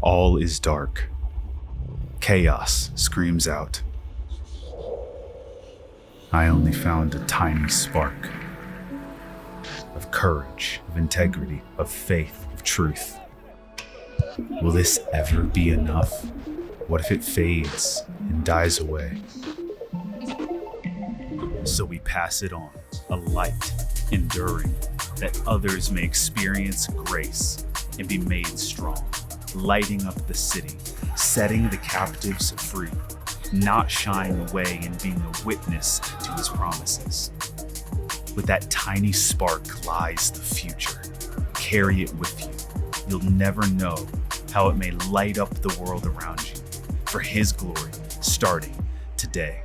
All is dark. Chaos screams out. I only found a tiny spark of courage, of integrity, of faith, of truth. Will this ever be enough? What if it fades and dies away? So we pass it on, a light, enduring, that others may experience grace and be made strong, lighting up the city, setting the captives free, not shying away and being a witness to his promises. With that tiny spark lies the future. Carry it with you. You'll never know how it may light up the world around you for his glory, starting today.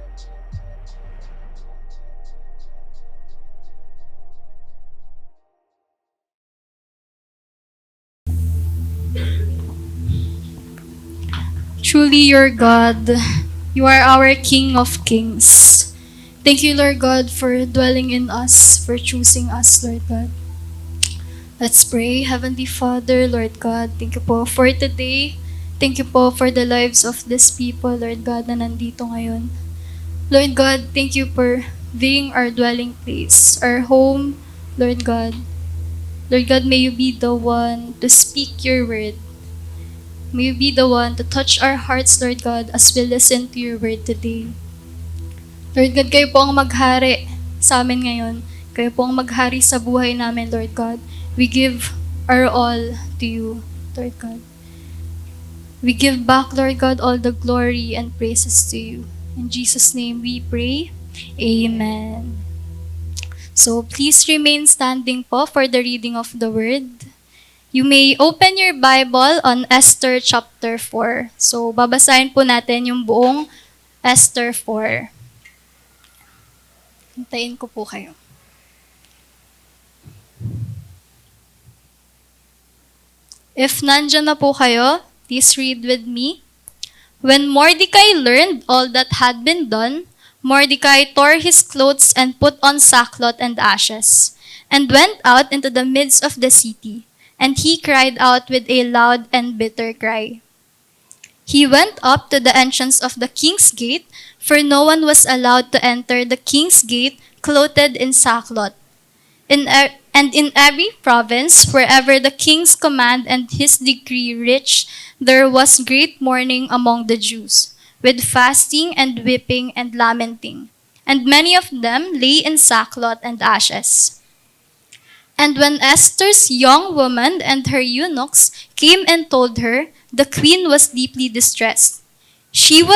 Truly, your God, you are our King of Kings. Thank you, Lord God, for dwelling in us, for choosing us, Lord God. Let's pray. Heavenly Father, Lord God, thank you po for today. Thank you po for the lives of these people, Lord God, na nandito ngayon. Lord God, thank you for being our dwelling place, our home, Lord God. Lord God, may you be the one to speak your word. May you be the one to touch our hearts, Lord God, as we listen to your word today. Lord God, kayo po ang maghari sa amin ngayon. Kayo po ang maghari sa buhay namin, Lord God. We give our all to you, Lord God. We give back, Lord God, all the glory and praises to you. In Jesus' name we pray. Amen. So please remain standing po for the reading of the word. You may open your Bible on Esther chapter 4. So babasahin po natin yung buong Esther 4. Hintayin ko po kayo. If nandyan na po kayo, please read with me. When Mordecai learned all that had been done, Mordecai tore his clothes and put on sackcloth and ashes, and went out into the midst of the city, and he cried out with a loud and bitter cry. He went up to the entrance of the king's gate, for no one was allowed to enter the king's gate clothed in sackcloth. And in every province, wherever the king's command and his decree reached, there was great mourning among the Jews, with fasting and weeping and lamenting. And many of them lay in sackcloth and ashes. And when Esther's young woman and her eunuchs came and told her, the queen was deeply distressed. She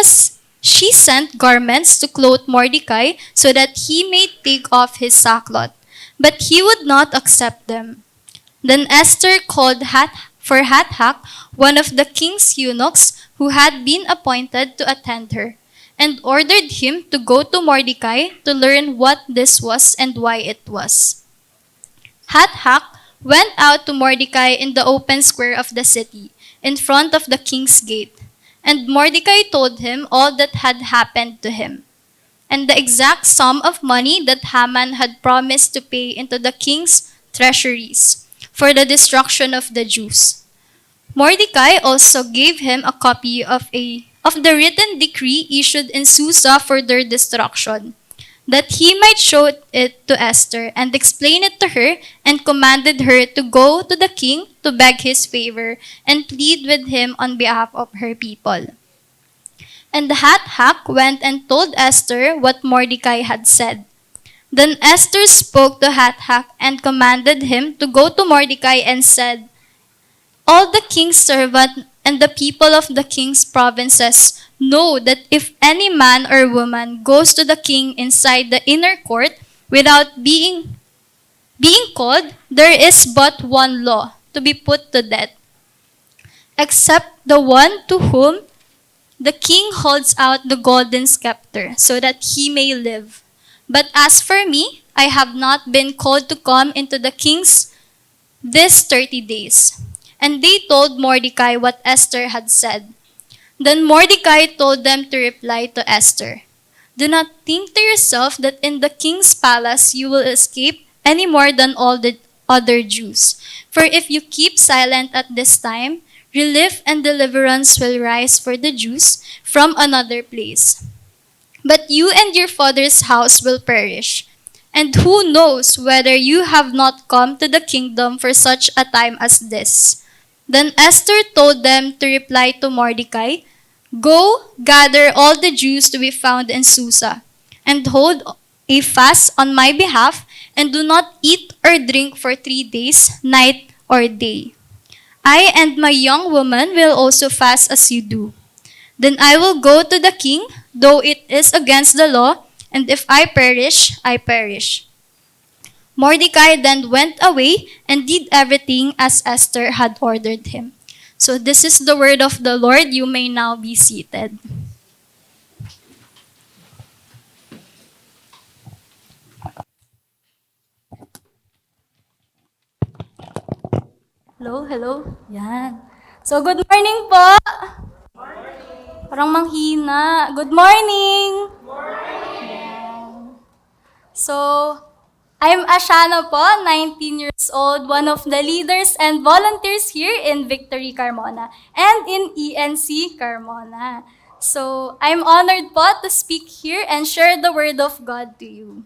sent garments to clothe Mordecai so that he may take off his sackcloth. But he would not accept them. Then Esther called for Hathach, one of the king's eunuchs who had been appointed to attend her, and ordered him to go to Mordecai to learn what this was and why it was. Hathach went out to Mordecai in the open square of the city, in front of the king's gate, and Mordecai told him all that had happened to him, and the exact sum of money that Haman had promised to pay into the king's treasuries for the destruction of the Jews. Mordecai also gave him a copy of the written decree issued in Susa for their destruction, that he might show it to Esther and explain it to her, and commanded her to go to the king to beg his favor and plead with him on behalf of her people. And Hathach went and told Esther what Mordecai had said. Then Esther spoke to Hathach and commanded him to go to Mordecai and said, all the king's servants and the people of the king's provinces know that if any man or woman goes to the king inside the inner court without being called, there is but one law, to be put to death, except the one to whom the king holds out the golden scepter, so that he may live. But as for me, I have not been called to come into the king's this 30 days. And they told Mordecai what Esther had said. Then Mordecai told them to reply to Esther, do not think to yourself that in the king's palace you will escape any more than all the other Jews. For if you keep silent at this time, Relief and deliverance will rise for the Jews from another place. But you and your father's house will perish. And who knows whether you have not come to the kingdom for such a time as this? Then Esther told them to reply to Mordecai, "Go, gather all the Jews to be found in Susa, and hold a fast on my behalf, and do not eat or drink for 3 days, night or day. I and my young woman will also fast as you do. Then I will go to the king, though it is against the law, and if I perish, I perish." Mordecai then went away and did everything as Esther had ordered him. So this is the word of the Lord. You may now be seated. Hello, hello. Yan. So good morning po. Parang manghina. Good morning. So, I'm Ashana po, 19 years old, one of the leaders and volunteers here in Victory Carmona and in ENC Carmona. So, I'm honored po to speak here and share the Word of God to you.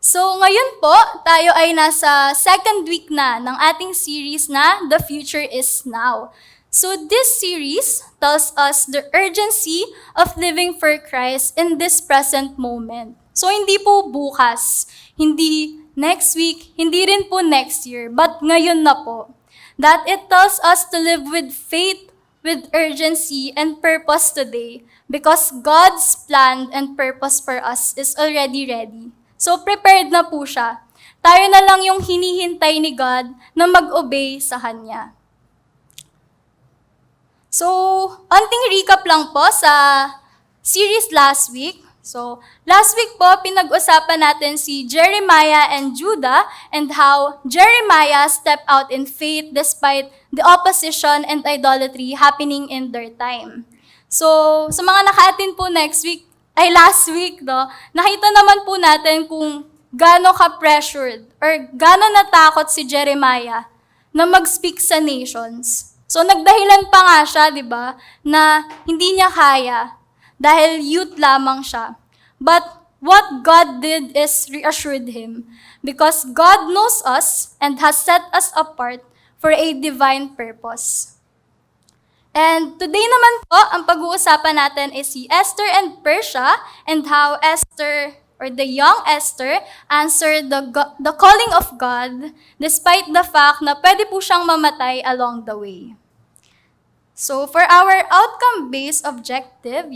So, ngayon po, tayo ay nasa second week na ng ating series na The Future is Now. So, this series tells us the urgency of living for Christ in this present moment. So, hindi po bukas, hindi next week, hindi rin po next year, but ngayon na po. That it tells us to live with faith, with urgency, and purpose today because God's plan and purpose for us is already ready. So, prepared na po siya. Tayo na lang yung hinihintay ni God na mag-obey sa Kanya. So, onting recap lang po sa series last week. So, last week po, pinag-usapan natin si Jeremiah and Judah and how Jeremiah stepped out in faith despite the opposition and idolatry happening in their time. So, sa mga naka-attend po last week, nakita naman po natin kung gaano ka-pressured or gaano natakot si Jeremiah na mag-speak sa nations. So, nagdahilan pa nga siya, di ba, na hindi niya kaya dahil youth lamang siya. But what God did is reassured him because God knows us and has set us apart for a divine purpose. And today naman po, ang pag-uusapan natin is si Esther and Persia and how Esther or the young Esther answered the calling of God despite the fact na pwede po siyang mamatay along the way. So for our outcome-based objective,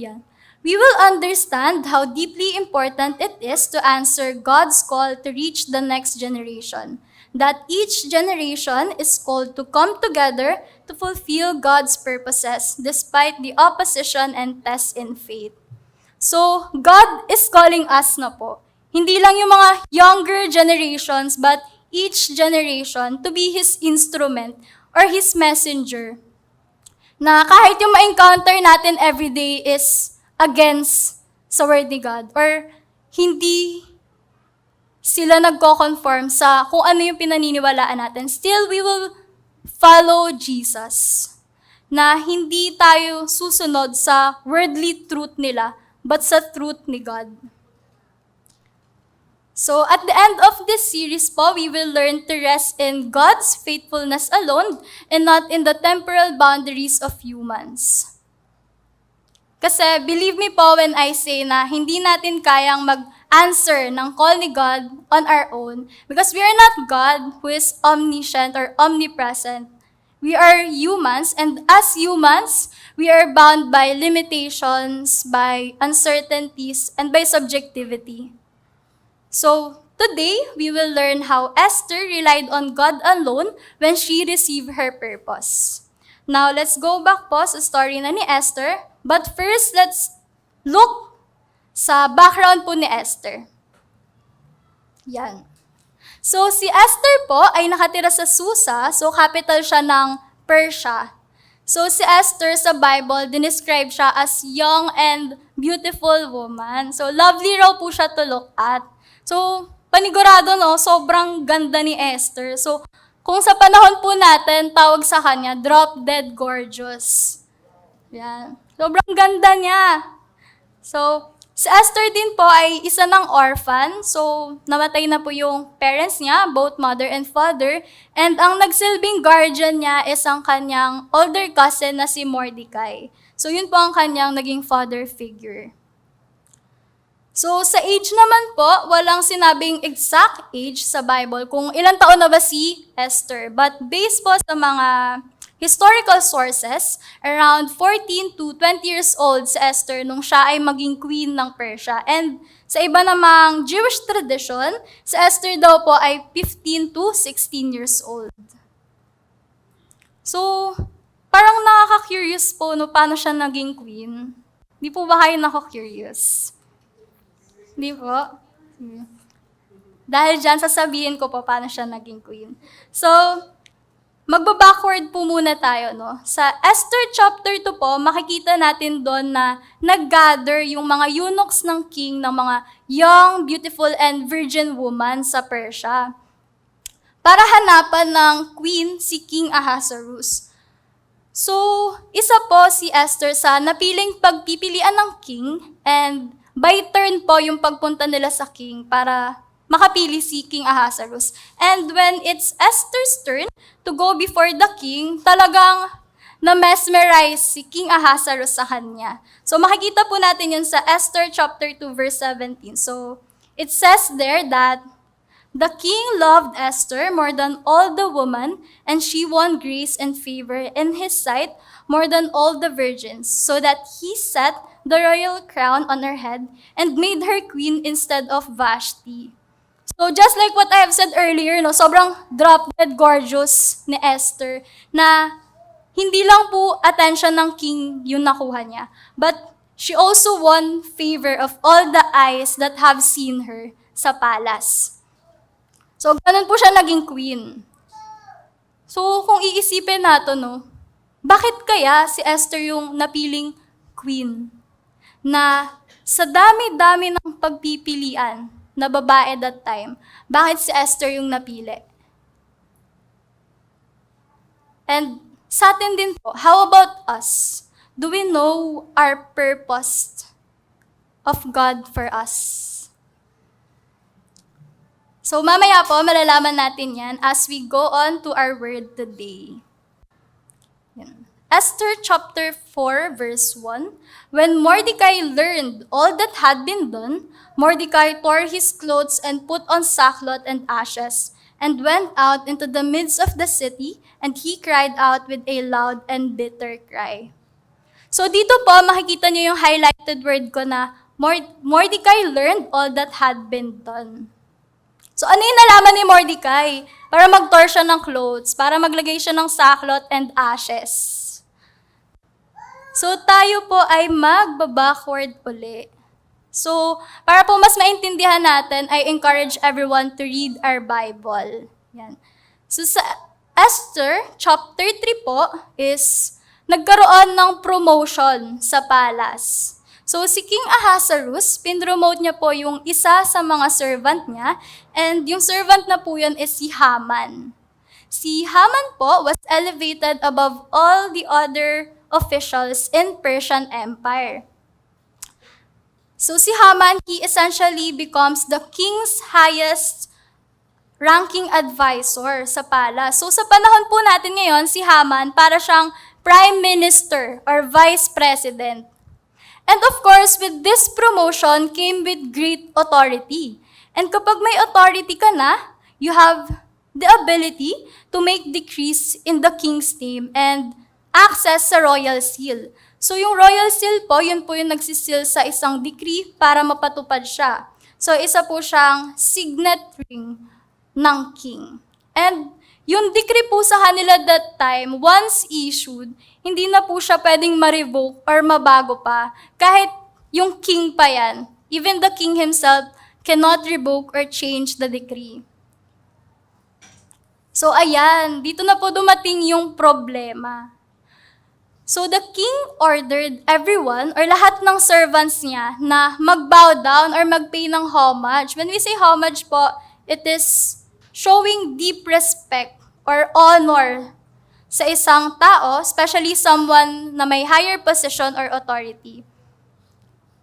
we will understand how deeply important it is to answer God's call to reach the next generation. That each generation is called to come together to fulfill God's purposes despite the opposition and tests in faith. So, God is calling us na po. Hindi lang yung mga younger generations, but each generation to be His instrument or His messenger. Na kahit yung ma-encounter natin everyday is against sa word ni God or hindi sila nagko-conform sa kung ano yung pinaniniwalaan natin, still we will follow Jesus. Na hindi tayo susunod sa worldly truth nila, but sa truth ni God. So at the end of this series po, we will learn to rest in God's faithfulness alone and not in the temporal boundaries of humans. Kasi believe me po when I say na hindi natin kayang mag-answer ng call ni God on our own because we are not God who is omniscient or omnipresent. We are humans, and as humans, we are bound by limitations, by uncertainties, and by subjectivity. So, today, we will learn how Esther relied on God alone when she received her purpose. Now, let's go back po sa story na ni Esther. But first, let's look sa background po ni Esther. Yan. So, si Esther po ay nakatira sa Susa, so capital siya ng Persia. So, si Esther sa Bible, dinescribe siya as young and beautiful woman. So, lovely raw po siya to look at. So, panigurado, no, sobrang ganda ni Esther. So, kung sa panahon po natin, tawag sa kanya, drop dead gorgeous. Yan. Sobrang ganda niya. So, si Esther din po ay isa ng orphan. So, namatay na po yung parents niya, both mother and father. And ang nagsilbing guardian niya is ang kanyang older cousin na si Mordecai. So, yun po ang kanyang naging father figure. So, sa age naman po, walang sinabing exact age sa Bible kung ilang taon na ba si Esther. But based po sa mga historical sources, around 14 to 20 years old si Esther nung siya ay maging queen ng Persia. And sa iba namang Jewish tradition, si Esther daw po ay 15 to 16 years old. So, parang nakaka-curious po no, paano siya naging queen. Di po ba kayo nakaka-curious? Di po? Dahil dyan, sasabihin ko po paano siya naging queen. So, magba-backward po muna tayo, no? Sa Esther chapter 2 po, makikita natin doon na nag-gather yung mga eunuchs ng king, ng mga young, beautiful, and virgin woman sa Persia para hanapan ng queen si King Ahasuerus. So, isa po si Esther sa napiling pagpipilian ng king, and by turn po yung pagpunta nila sa king para makapili si King Ahasuerus. And when it's Esther's turn to go before the king, talagang na-mesmerize si King Ahasuerus sa kanya. So makikita po natin yun sa Esther chapter 2 verse 17. So it says there that the king loved Esther more than all the women, and she won grace and favor in his sight more than all the virgins, so that he set the royal crown on her head and made her queen instead of Vashti. So just like what I have said earlier, no, sobrang drop-dead gorgeous ni Esther na hindi lang po attention ng king yung nakuha niya, but she also won favor of all the eyes that have seen her sa palace. So ganun po siya naging queen. So kung iisipin natin, no, bakit kaya si Esther yung napiling queen? Na sa dami-dami ng pagpipilian na babae that time, bakit si Esther yung napili? And sa atin din po, how about us? Do we know our purpose of God for us? So mamaya po, malalaman natin yan as we go on to our word today. Yan. Esther chapter 4 verse 1, when Mordecai learned all that had been done, Mordecai tore his clothes and put on sackcloth and ashes, and went out into the midst of the city, and he cried out with a loud and bitter cry. So dito po, makikita niyo yung highlighted word ko na Mordecai learned all that had been done. So ano yung nalaman ni Mordecai? Para mag-tore siya ng clothes, para maglagay siya ng sackcloth and ashes. So tayo po ay magba-backward uli. So para po mas maintindihan natin, I encourage everyone to read our Bible. Yan. So sa Esther, chapter 3 po, is nagkaroon ng promotion sa palace. So si King Ahasuerus, pinromote niya po yung isa sa mga servant niya, and yung servant na po yun is si Haman. Si Haman po was elevated above all the other officials in Persian Empire. So si Haman, he essentially becomes the king's highest ranking advisor sa palace. So sa panahon po natin ngayon, si Haman para siyang prime minister or vice president. And of course, with this promotion came with great authority. And kapag may authority ka na, you have the ability to make decrees in the king's name and access sa royal seal. So yung royal seal po, yun po yung nagsisil sa isang decree para mapatupad siya. So isa po siyang signet ring ng king. And yung decree po sa kanila that time, once issued, hindi na po siya pwedeng ma-revoke or mabago pa. Kahit yung king pa yan, even the king himself cannot revoke or change the decree. So ayan, dito na po dumating yung problema. So the king ordered everyone or lahat ng servants niya na mag-bow down or mag-pay ng homage. When we say homage po, it is showing deep respect or honor sa isang tao, especially someone na may higher position or authority.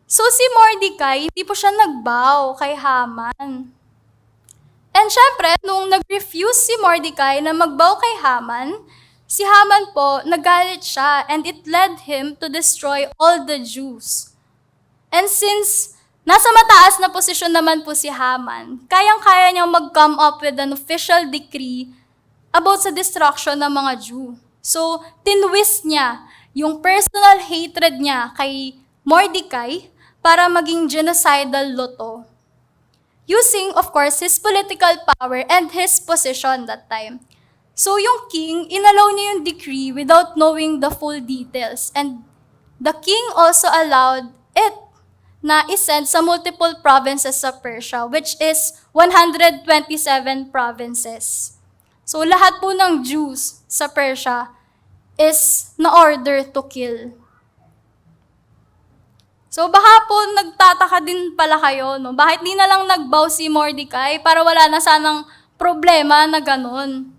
So si Mordecai, hindi po siya nagbow kay Haman. And syempre, nung nag-refuse si Mordecai na magbow kay Haman, si Haman po, nagalit siya and it led him to destroy all the Jews. And since nasa mataas na posisyon naman po si Haman, kayang-kaya niyang mag-come up with an official decree about sa destruction ng mga Jew. So, tinwist niya yung personal hatred niya kay Mordecai para maging genocidal luto. Using, of course, his political power and his position that time. So, yung king, inalaw niya yung decree without knowing the full details. And the king also allowed it na isend sa multiple provinces sa Persia, which is 127 provinces. So, lahat po ng Jews sa Persia is na-order to kill. So, baka po nagtataka din pala kayo, no? Bakit di na lang nagbow si Mordecai para wala na sanang problema na ganun?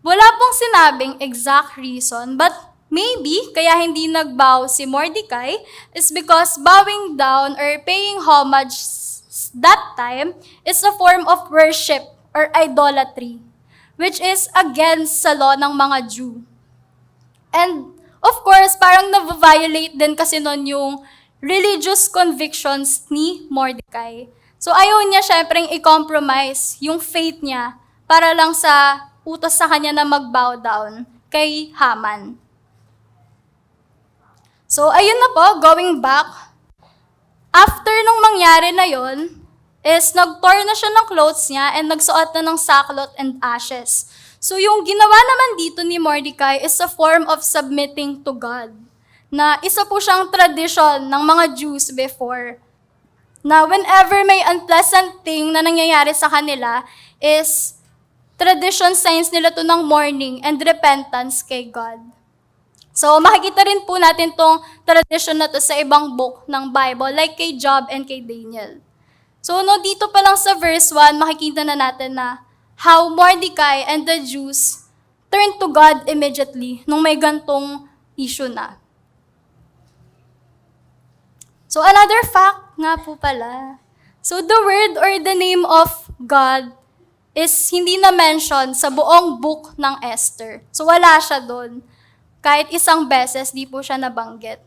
Wala pong sinabing exact reason, but maybe kaya hindi nagbow si Mordecai is because bowing down or paying homage that time is a form of worship or idolatry, which is against sa law ng mga Jew. And of course, parang na-violate din kasi nun yung religious convictions ni Mordecai. So ayaw niya syempreng i-compromise yung faith niya para lang sa utos sa kanya na mag-bow down kay Haman. So ayun na po, going back, after nung mangyari na yon, is nag-tore na siya ng clothes niya and nagsuot na ng sackcloth and ashes. So yung ginawa naman dito ni Mordecai is a form of submitting to God. Na isa po siyang tradition ng mga Jews before. Na whenever may unpleasant thing na nangyayari sa kanila is tradition signs nila to ng mourning and repentance kay God. So makikita rin po natin tong tradition na to sa ibang book ng Bible like kay Job and kay Daniel. So dito pa lang sa verse 1, makikita na natin na how Mordecai and the Jews turned to God immediately nung may gantong issue na. So another fact nga po pala. So the word or the name of God is hindi na mention sa buong book ng Esther. So wala siya doon. Kahit isang beses, di po siya nabanggit.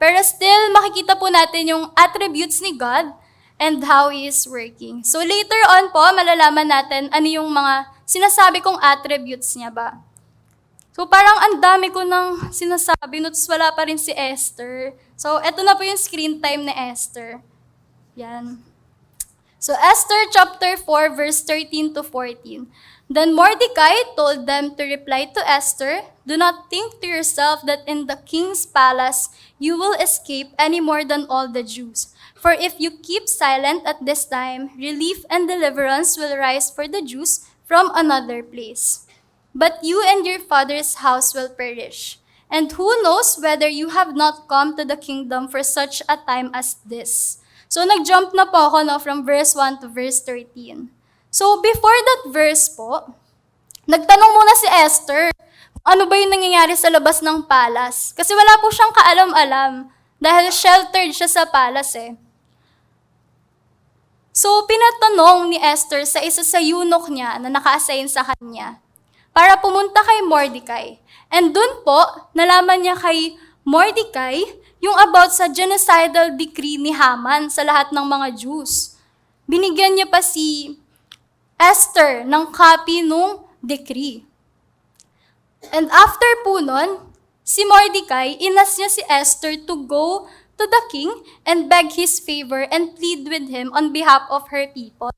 Pero still, makikita po natin yung attributes ni God and how He is working. So later on po, malalaman natin ano yung mga sinasabi kong attributes niya ba. So parang ang dami ko nang sinasabi, notes wala pa rin si Esther. So eto na po yung screen time ni Esther. Yan. So Esther chapter 4 verse 13 to 14. Then Mordecai told them to reply to Esther, "Do not think to yourself that in the king's palace you will escape any more than all the Jews. For if you keep silent at this time, relief and deliverance will rise for the Jews from another place. But you and your father's house will perish. And who knows whether you have not come to the kingdom for such a time as this." So nag-jump na po ako from verse 1 to verse 13. So before that verse po, nagtanong muna si Esther, ano ba yung nangyayari sa labas ng palace? Kasi wala po siyang kaalam-alam dahil sheltered siya sa palace eh. So pinatanong ni Esther sa isa sa eunuch niya na naka-assign sa kanya para pumunta kay Mordecai. And dun po, nalaman niya kay Mordecai yung about sa genocidal decree ni Haman sa lahat ng mga Jews. Binigyan niya pa si Esther ng copy nung decree. And after po nun, si Mordecai, inas niya si Esther to go to the king and beg his favor and plead with him on behalf of her people.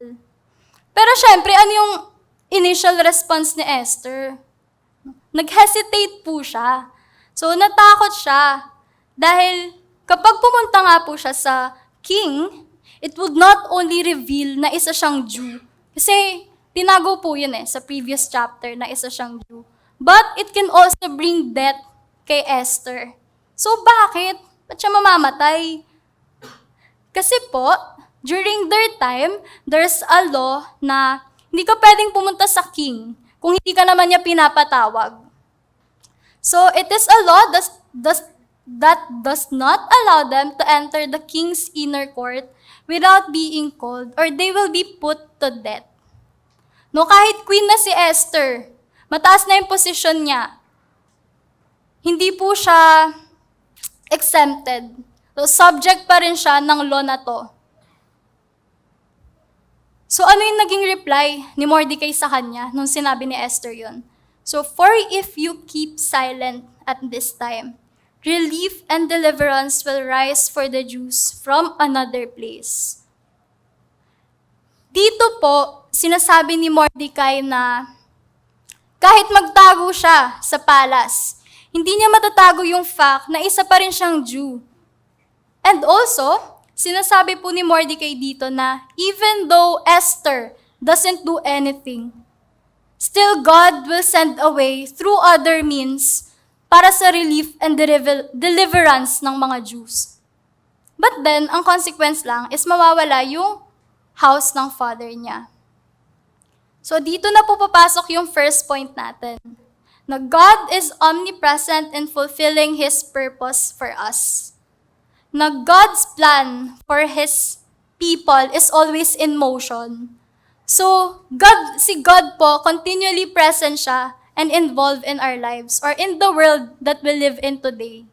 Pero syempre, ano yung initial response ni Esther? Nag-hesitate po siya. So natakot siya dahil kapag pumunta nga po siya sa king, it would not only reveal na isa siyang Jew. Kasi tinago po yun sa previous chapter na isa siyang Jew. But it can also bring death kay Esther. So bakit? Ba't siya mamamatay? Kasi po, during their time, there's a law na Hindi ka pwedeng pumunta sa king kung hindi ka naman niya pinapatawag. So it is a law that does not allow them to enter the king's inner court without being called, or they will be put to death. No, kahit queen na si Esther, mataas na yung posisyon niya, hindi po siya exempted. So, subject pa rin siya ng law na to. So, ano yung naging reply ni Mordecai sa kanya nung sinabi ni Esther yun? So, for if you keep silent at this time, relief and deliverance will rise for the Jews from another place. Dito po, sinasabi ni Mordecai na kahit magtago siya sa palace, hindi niya matatago yung fact na isa pa rin siyang Jew. And also, sinasabi po ni Mordecai dito na even though Esther doesn't do anything, still God will send a way through other means para sa relief and deliverance ng mga Jews. But then, ang consequence lang is mawawala yung house ng father niya. So dito na po papasok yung first point natin, na God is omnipresent in fulfilling His purpose for us. Na God's plan for His people is always in motion. So, si God po, continually present siya and involved in our lives or in the world that we live in today.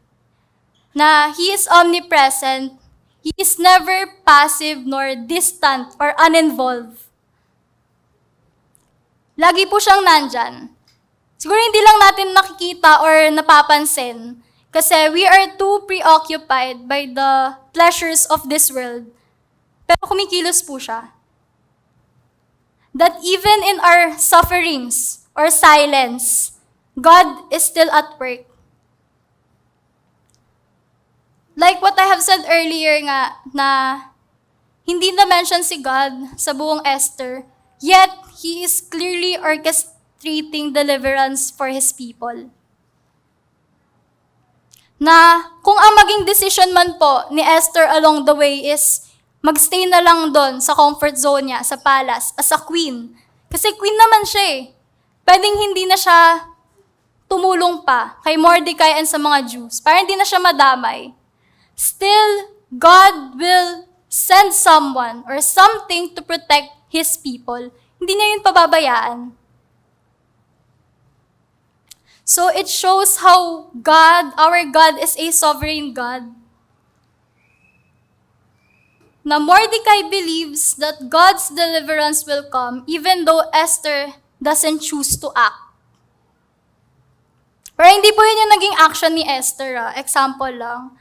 Na He is omnipresent, He is never passive nor distant or uninvolved. Lagi po siyang nandyan. Siguro hindi lang natin nakikita or napapansin kasi we are too preoccupied by the pleasures of this world. Pero kumikilos po siya. That even in our sufferings or silence, God is still at work. Like what I have said earlier nga, na hindi na-mention si God sa buong Esther, yet He is clearly orchestrating deliverance for His people. Na kung ang maging decision man po ni Esther along the way is magstay na lang doon sa comfort zone niya, sa palace, as a queen. Kasi queen naman siya eh. Pwedeng hindi na siya tumulong pa kay Mordecai and sa mga Jews para hindi na siya madamay. Still, God will send someone or something to protect His people. Hindi niya yun pababayaan. So it shows how God, our God, is a sovereign God. Na Mordecai believes that God's deliverance will come even though Esther doesn't choose to act. Pero hindi po yun yung naging action ni Esther. Example lang.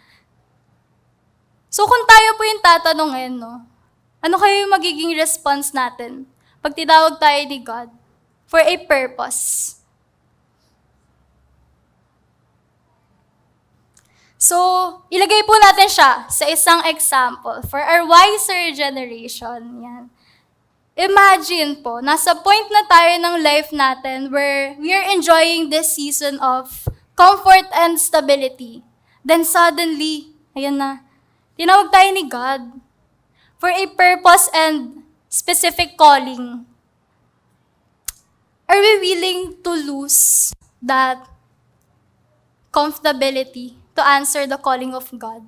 So kung tayo po yung tatanungin, no, ano kayo yung magiging response natin pag tinawag tayo ni God for a purpose? So, ilagay po natin siya sa isang example for our wiser generation. Yan. Imagine po, nasa point na tayo ng life natin where we are enjoying this season of comfort and stability. Then suddenly, ayan na, tinawag tayo ni God for a purpose and specific calling. Are we willing to lose that comfortability to answer the calling of God?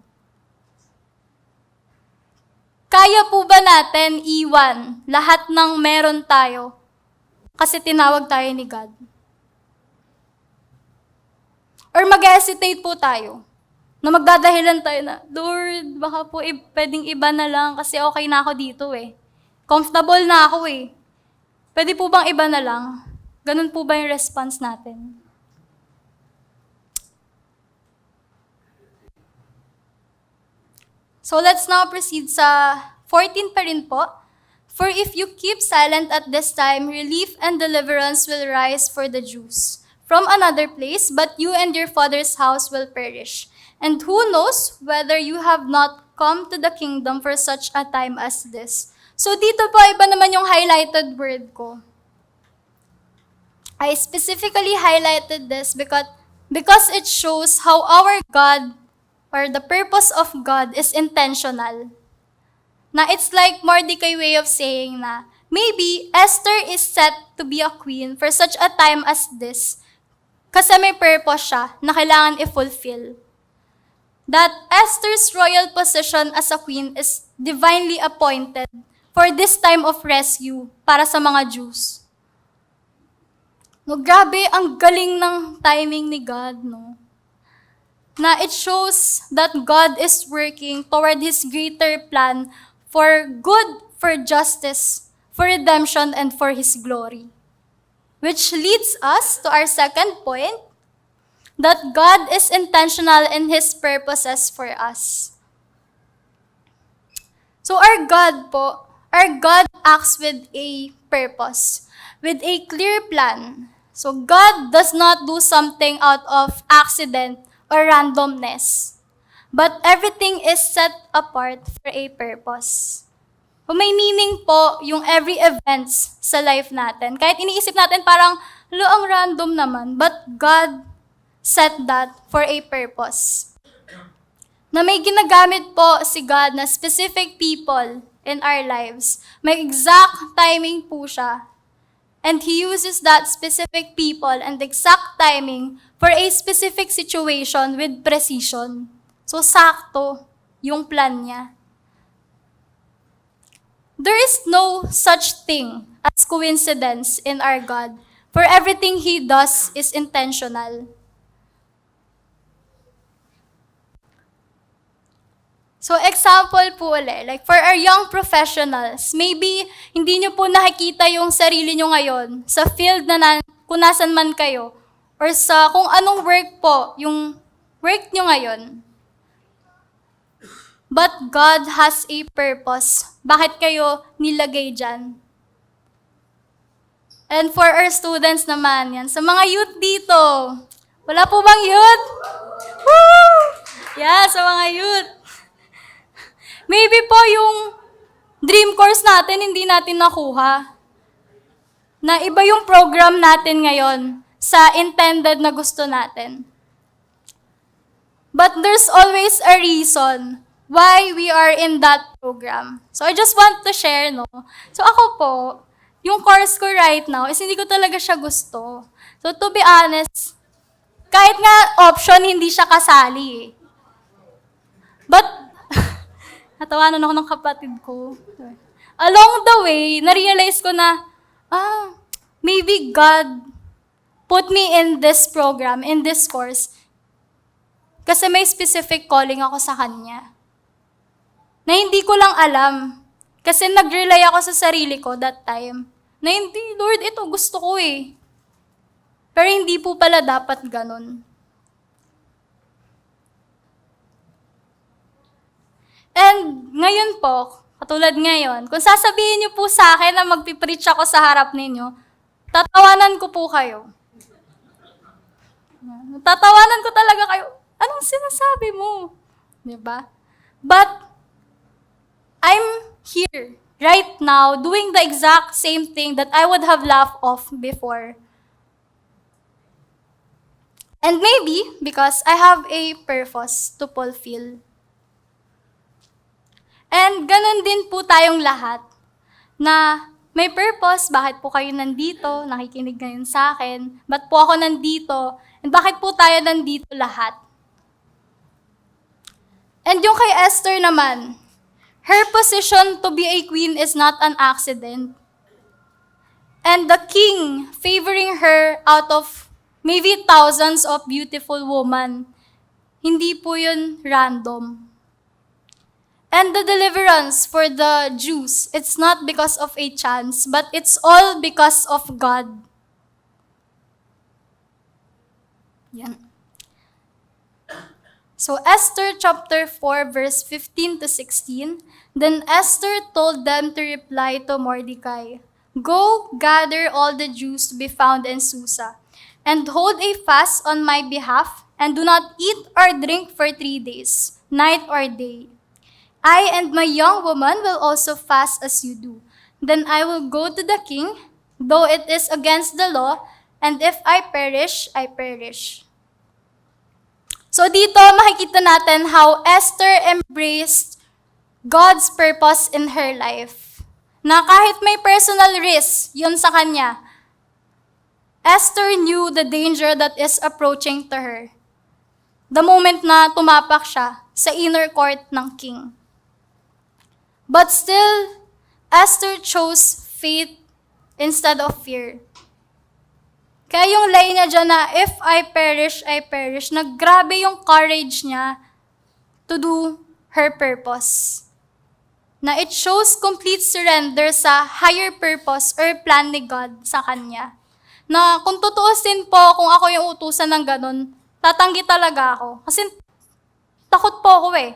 Kaya po ba natin iwan lahat ng meron tayo kasi tinawag tayo ni God? Or mag-hesitate po tayo na magdadahilan tayo na, Lord, baka po pwedeng iba na lang kasi okay na ako dito eh. Comfortable na ako eh. Pwede po bang iba na lang? Ganun po ba yung response natin? So let's now proceed sa 14 pa rin po. For if you keep silent at this time, relief and deliverance will rise for the Jews from another place, but you and your father's house will perish. And who knows whether you have not come to the kingdom for such a time as this. So dito po, iba naman yung highlighted word ko. I specifically highlighted this because it shows how our God or the purpose of God is intentional. Na it's like Mordecai way of saying na maybe Esther is set to be a queen for such a time as this kasi may purpose siya na kailangan i-fulfill. That Esther's royal position as a queen is divinely appointed for this time of rescue para sa mga Jews. No, grabe, ang galing ng timing ni God, no? Na it shows that God is working toward His greater plan for good, for justice, for redemption, and for His glory. Which leads us to our second point, that God is intentional in His purposes for us. So our God acts with a purpose, with a clear plan. So God does not do something out of accident or randomness, but everything is set apart for a purpose. So may meaning po yung every events sa life natin. Kahit iniisip natin parang, ang random naman, but God set that for a purpose. Na may ginagamit po si God na specific people in our lives. May exact timing po siya. And He uses that specific people and exact timing for a specific situation with precision. So, sakto yung plan niya. There is no such thing as coincidence in our God, for everything He does is intentional. So, example po ulit, like for our young professionals, maybe hindi nyo po nakikita yung sarili nyo ngayon sa field na kung nasan man kayo, or sa kung anong work po, yung work nyo ngayon. But God has a purpose. Bakit kayo nilagay dyan? And for our students naman, yan. Sa mga youth dito, wala po bang youth? Woo! Yeah, sa mga youth. Maybe po yung dream course natin, hindi natin nakuha. Na iba yung program natin ngayon sa intended na gusto natin. But there's always a reason why we are in that program. So I just want to share, no? So ako po, yung course ko right now is hindi ko talaga siya gusto. So to be honest, kahit nga option, hindi siya kasali. But, natawanan ako ng kapatid ko. Along the way, na-realize ko na, maybe God put me in this program, in this course, kasi may specific calling ako sa Kanya. Na hindi ko lang alam. Kasi nag-rely ako sa sarili ko that time. Na hindi, Lord, ito gusto ko eh. Pero hindi po pala dapat ganun. And ngayon po, katulad ngayon, kung sasabihin niyo po sa akin na magpipreach ako sa harap ninyo, tatawanan ko po kayo. Tatawanan ko talaga kayo. Anong sinasabi mo? Diba? But, I'm here, right now, doing the exact same thing that I would have laughed off before. And maybe, because I have a purpose to fulfill. And ganun din po tayong lahat, na may purpose, bakit po kayo nandito, nakikinig ngayon sa akin, ba't po ako nandito, and bakit po tayo nandito lahat. And yung kay Esther naman, her position to be a queen is not an accident. And the king favoring her out of maybe thousands of beautiful women, hindi po yun random. And the deliverance for the Jews, it's not because of a chance, but it's all because of God. Yan. So Esther chapter 4 verse 15 to 16, then Esther told them to reply to Mordecai, "Go gather all the Jews to be found in Susa, and hold a fast on my behalf, and do not eat or drink for 3 days, night or day. I and my young woman will also fast as you do. Then I will go to the king, though it is against the law, and if I perish, I perish." So dito makikita natin how Esther embraced God's purpose in her life. na kahit may personal risk yun sa kanya, Esther knew the danger that is approaching to her. The moment na tumapak siya sa inner court ng king. But still, Esther chose faith instead of fear. Kaya yung line niya dyan na, if I perish, naggrabe yung courage niya to do her purpose. Na it shows complete surrender sa higher purpose or plan ni God sa kanya. Na kung tutuusin po, kung ako yung utusan ng ganun, tatanggi talaga ako. Kasi takot po ako eh.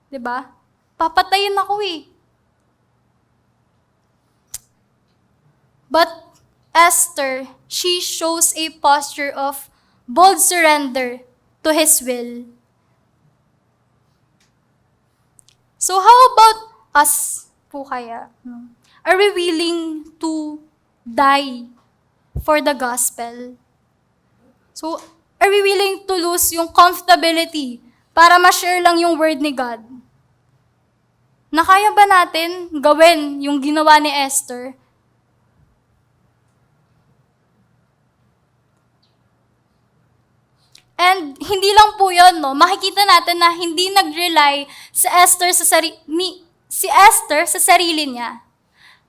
'Di ba? Papatayin ako eh. But Esther, she shows a posture of bold surrender to His will. So how about us po kaya? Are we willing to die for the gospel? So, are we willing to lose yung comfortability para ma-share lang yung word ni God? Na kaya ba natin gawin yung ginawa ni Esther? And hindi lang po yun, no? Makikita natin na hindi nag-rely si Esther sa sarili niya.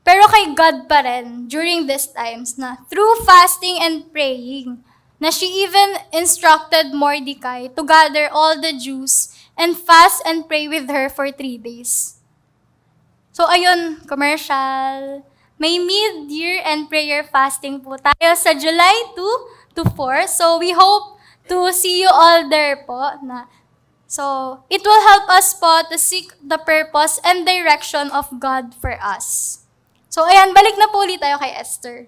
Pero kay God pa rin during these times na through fasting and praying, na she even instructed Mordecai to gather all the Jews and fast and pray with her for 3 days. So ayun, commercial. May mid-year and prayer fasting po tayo sa July 2 to 4. So we hope to see you all there po. So it will help us po to seek the purpose and direction of God for us. So ayan, balik na po ulit tayo kay Esther.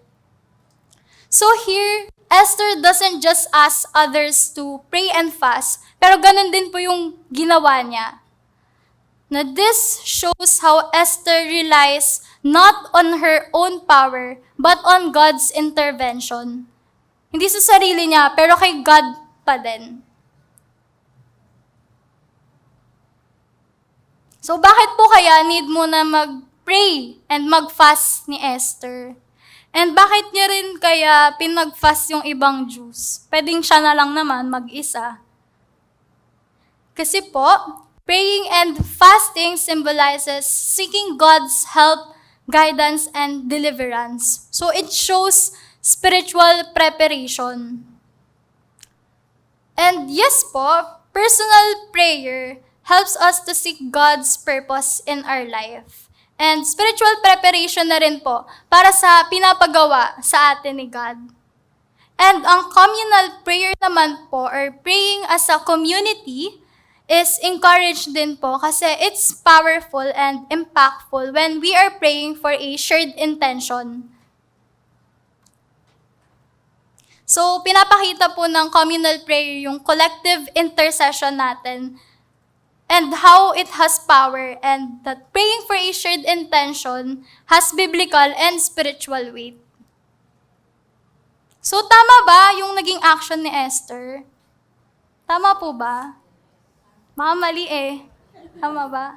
So here, Esther doesn't just ask others to pray and fast, pero ganun din po yung ginawa niya. Na this shows how Esther relies not on her own power, but on God's intervention. Hindi sa sarili niya, pero kay God pa din. So bakit po kaya need mo na mag-pray and mag-fast ni Esther? And bakit niya rin kaya pinag-fast yung ibang Jews? Pwedeng siya na lang naman mag-isa. Kasi po, praying and fasting symbolizes seeking God's help, guidance, and deliverance. So it shows spiritual preparation. And yes po, personal prayer helps us to seek God's purpose in our life. And spiritual preparation na rin po para sa pinapagawa sa atin ni God. And ang communal prayer naman po, or praying as a community, is encouraged din po kasi it's powerful and impactful when we are praying for a shared intention. So, pinapakita po ng communal prayer yung collective intercession natin and how it has power, and that praying for a shared intention has biblical and spiritual weight. So, tama ba yung naging action ni Esther? Tama po ba? Mali eh. Tama ba?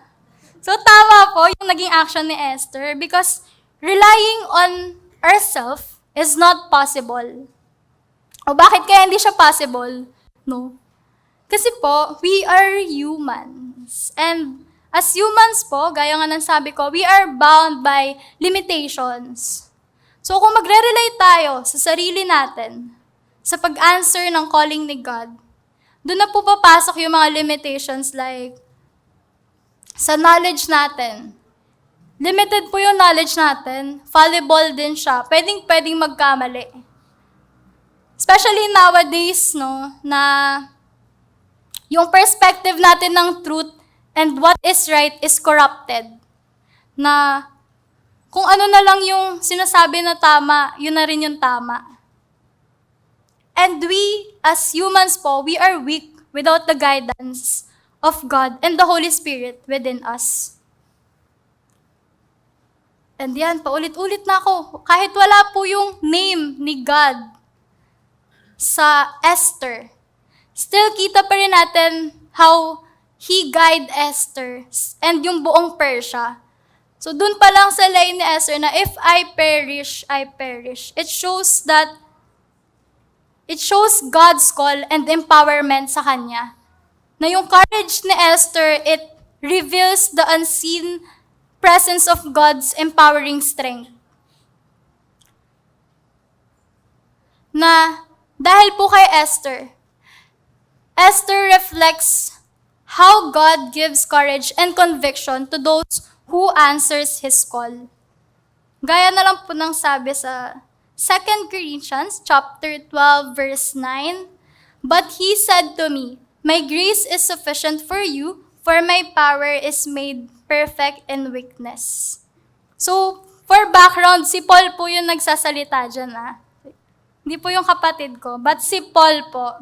So, tama po yung naging action ni Esther because relying on ourselves is not possible. O bakit kaya hindi siya possible? No. Kasi po, we are humans. And as humans po, gaya nga ng sabi ko, we are bound by limitations. So kung magre-rely tayo sa sarili natin, sa pag-answer ng calling ni God, doon na po papasok yung mga limitations like sa knowledge natin. Limited po yung knowledge natin, fallible din siya, pwedeng magkamali. Especially nowadays, no, na yung perspective natin ng truth and what is right is corrupted. Na kung ano na lang yung sinasabi na tama, yun na rin yung tama. And we, as humans po, we are weak without the guidance of God and the Holy Spirit within us. And yan, paulit-ulit na ako. Kahit wala po yung name ni God sa Esther, still kita pa rin natin how He guide Esther and yung buong Persia So dun pa lang sa line ni Esther na, if I perish, I perish. It shows God's call and empowerment sa kanya. Na yung courage ni Esther, it reveals the unseen presence of God's empowering strength. Na dahil po kay Esther reflects how God gives courage and conviction to those who answers His call. Gaya na lang po ng sabi sa 2 Corinthians chapter 12, verse 9, "But He said to me, my grace is sufficient for you, for my power is made perfect in weakness." So, for background, si Paul po yung nagsasalita dyan, Hindi po yung kapatid ko, but si Paul po.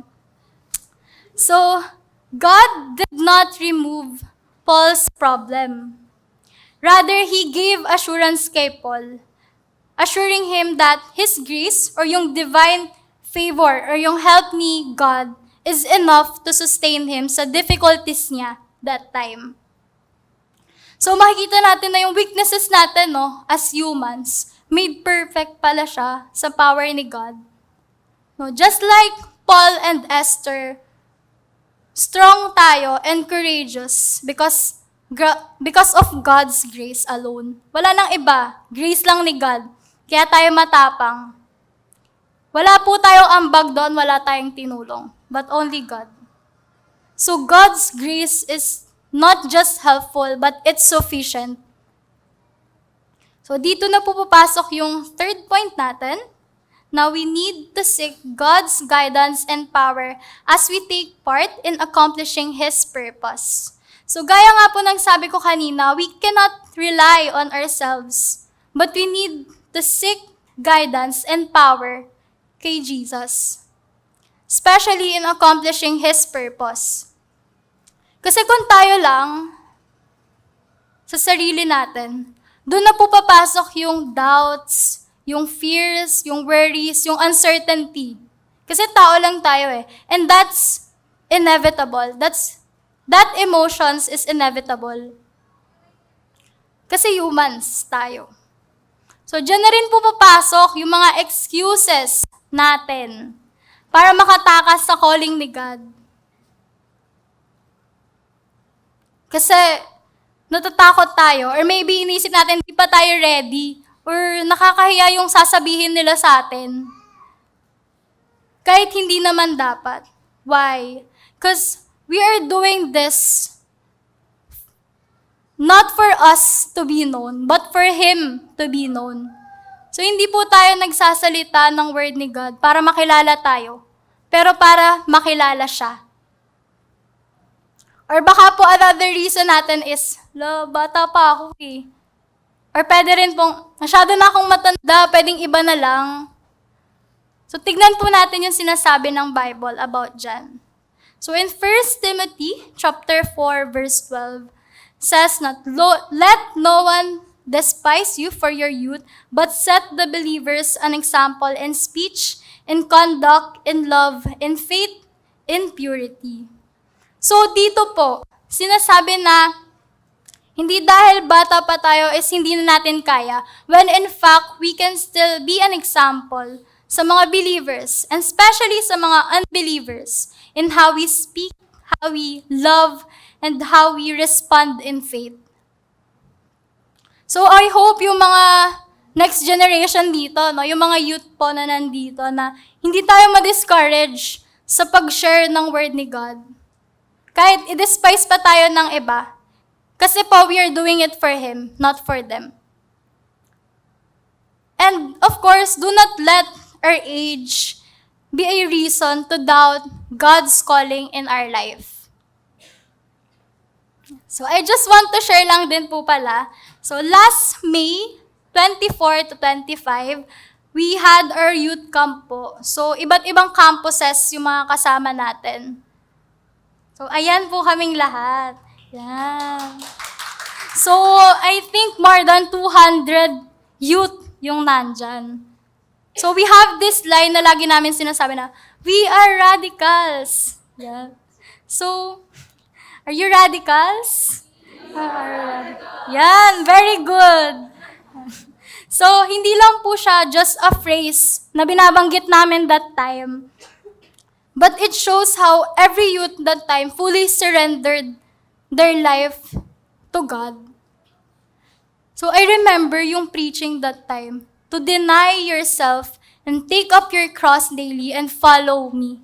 So, God did not remove Paul's problem. Rather, He gave assurance kay Paul, assuring him that His grace or yung divine favor or yung help ni God is enough to sustain him sa difficulties niya that time. So makikita natin na yung weaknesses natin, as humans, made perfect pala siya sa power ni God. No, just like Paul and Esther, strong tayo and courageous because of God's grace alone. Wala nang iba, grace lang ni God. Kaya tayo matapang. Wala po tayong ambag doon, wala tayong tinulong, but only God. So God's grace is not just helpful, but it's sufficient. So dito na po papasok yung third point natin. Now we need to seek God's guidance and power as we take part in accomplishing His purpose. So gaya nga po ng sabi ko kanina, we cannot rely on ourselves, but we need to seek guidance and power kay Jesus, especially in accomplishing His purpose. Kasi kung tayo lang sa sarili natin, doon na po papasok yung doubts, yung fears, yung worries, yung uncertainty. Kasi tao lang tayo And that's inevitable. That emotions is inevitable. Kasi humans tayo. So, dyan na rin po papasok yung mga excuses natin para makatakas sa calling ni God. Kasi natatakot tayo or maybe inisip natin di pa tayo ready or nakakahiya yung sasabihin nila sa atin. Kahit hindi naman dapat. Why? Because we are doing this not for us to be known, but for Him to be known. So hindi po tayo nagsasalita ng word ni God para makilala tayo, pero para makilala siya. Or baka po another reason natin is, bata pa ako Or pwede rin pong, masyado na akong matanda, pwedeng iba na lang. So tignan po natin yung sinasabi ng Bible about dyan. So in 1 Timothy chapter 4, verse 12, says not, let no one despise you for your youth, but set the believers an example in speech, in conduct, in love, in faith, in purity. So dito po, sinasabi na hindi dahil bata pa tayo is hindi na natin kaya, when in fact, we can still be an example sa mga believers, and especially sa mga unbelievers, in how we speak, how we love, and how we respond in faith. So I hope yung mga next generation dito, yung mga youth po na nandito, na hindi tayo ma-discourage sa pag-share ng word ni God. Kahit i-despise pa tayo ng iba, kasi po, we are doing it for Him, not for them. And of course, do not let our age be a reason to doubt God's calling in our life. So I just want to share lang din po pala. So last May 24 to 25, we had our youth camp po. So iba't ibang campuses yung mga kasama natin. So ayan po kaming lahat. Yan. So, I think more than 200 youth yung nandyan. So, we have this line na lagi namin sinasabi na, we are radicals. Yeah. So, are you radicals? Yan, very good. So, hindi lang po siya just a phrase na binabanggit namin that time. But it shows how every youth that time fully surrendered their life to God. So I remember yung preaching that time, to deny yourself and take up your cross daily and follow me.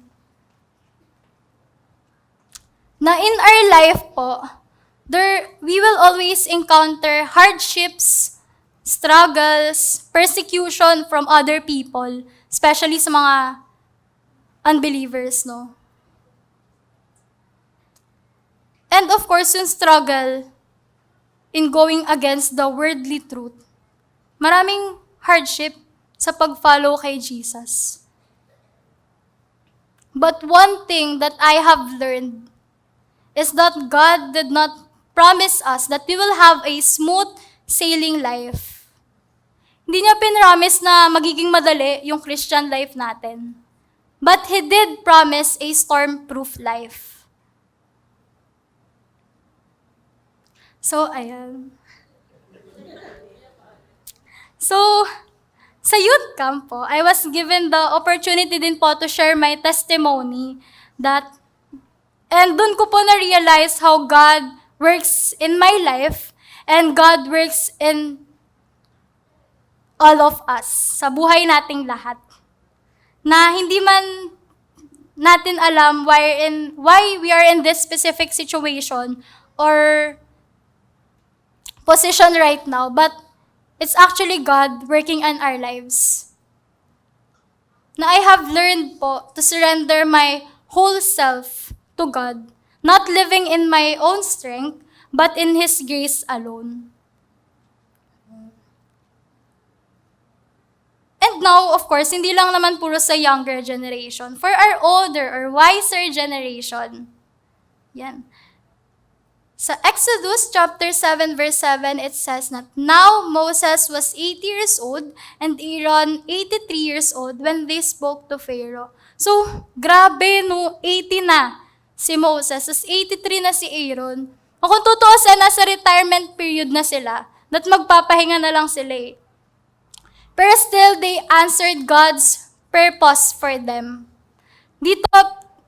Na in our life po, we will always encounter hardships, struggles, persecution from other people, especially sa mga unbelievers, no? And of course, yung struggle in going against the worldly truth. Maraming hardship sa pag-follow kay Jesus. But one thing that I have learned is that God did not promise us that we will have a smooth sailing life. Hindi niya pinromise na magiging madali yung Christian life natin. But He did promise a storm-proof life. So, ayan. So, sa youth camp po, I was given the opportunity din po to share my testimony and dun ko po na-realize how God works in my life and God works in all of us, sa buhay nating lahat. Na hindi man natin alam why we are in this specific situation or position right now, but it's actually God working in our lives. Na I have learned po to surrender my whole self to God, not living in my own strength, but in His grace alone. And now, of course, hindi lang naman puro sa younger generation. For our older or wiser generation, yan. Sa Exodus chapter 7 verse 7, it says that, "Now Moses was 80 years old and Aaron 83 years old when they spoke to Pharaoh." So, grabe no, 80 na si Moses, as 83 na si Aaron. O kung tutuusin, nasa retirement period na sila, that magpapahinga na lang sila eh. Pero still, they answered God's purpose for them. Dito,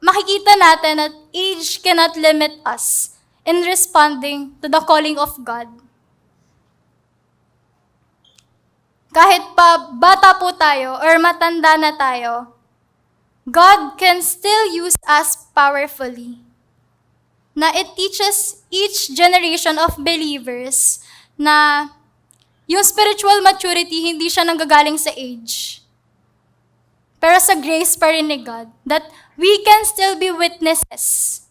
makikita natin that age cannot limit us in responding to the calling of God. Kahit pa bata po tayo or matanda na tayo, God can still use us powerfully. Na it teaches each generation of believers na yung spiritual maturity hindi siya nanggagaling sa age, pero sa grace pa rin ni God, that we can still be witnesses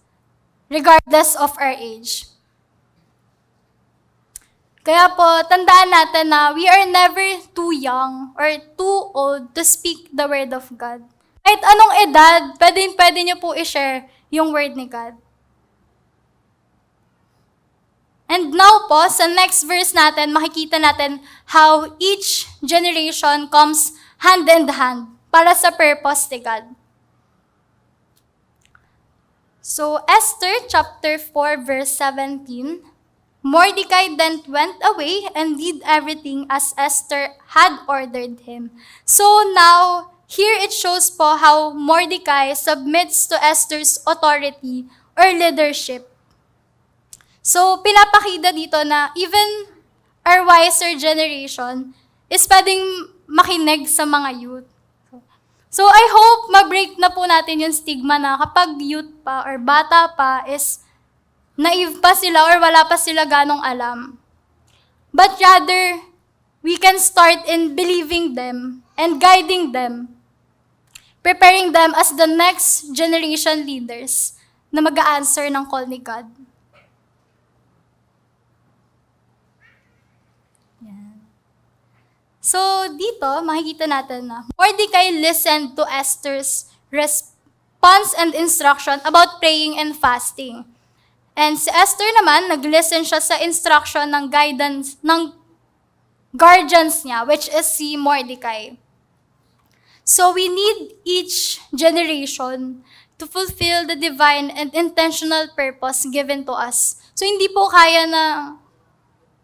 regardless of our age. Kaya po, tandaan natin na we are never too young or too old to speak the word of God. Kahit anong edad, pwede niyo po i-share yung word ni God. And now po, sa next verse natin, makikita natin how each generation comes hand in hand para sa purpose ni God. So, Esther chapter 4 verse 17, Mordecai then went away and did everything as Esther had ordered him. So now, here it shows po how Mordecai submits to Esther's authority or leadership. So, pinapakita dito na even our wiser generation is pwedeng makinig sa mga youth. So, I hope ma-break na po natin yung stigma na kapag youth pa or bata pa is naive pa sila or wala pa sila ganong alam. But rather, we can start in believing them and guiding them, preparing them as the next generation leaders na mag-a-answer ng call ni God. So, dito, makikita natin na Mordecai listened to Esther's response and instruction about praying and fasting. And si Esther naman, nag-listen siya sa instruction ng guidance, ng guardians niya, which is si Mordecai. So, we need each generation to fulfill the divine and intentional purpose given to us. So hindi po kaya ng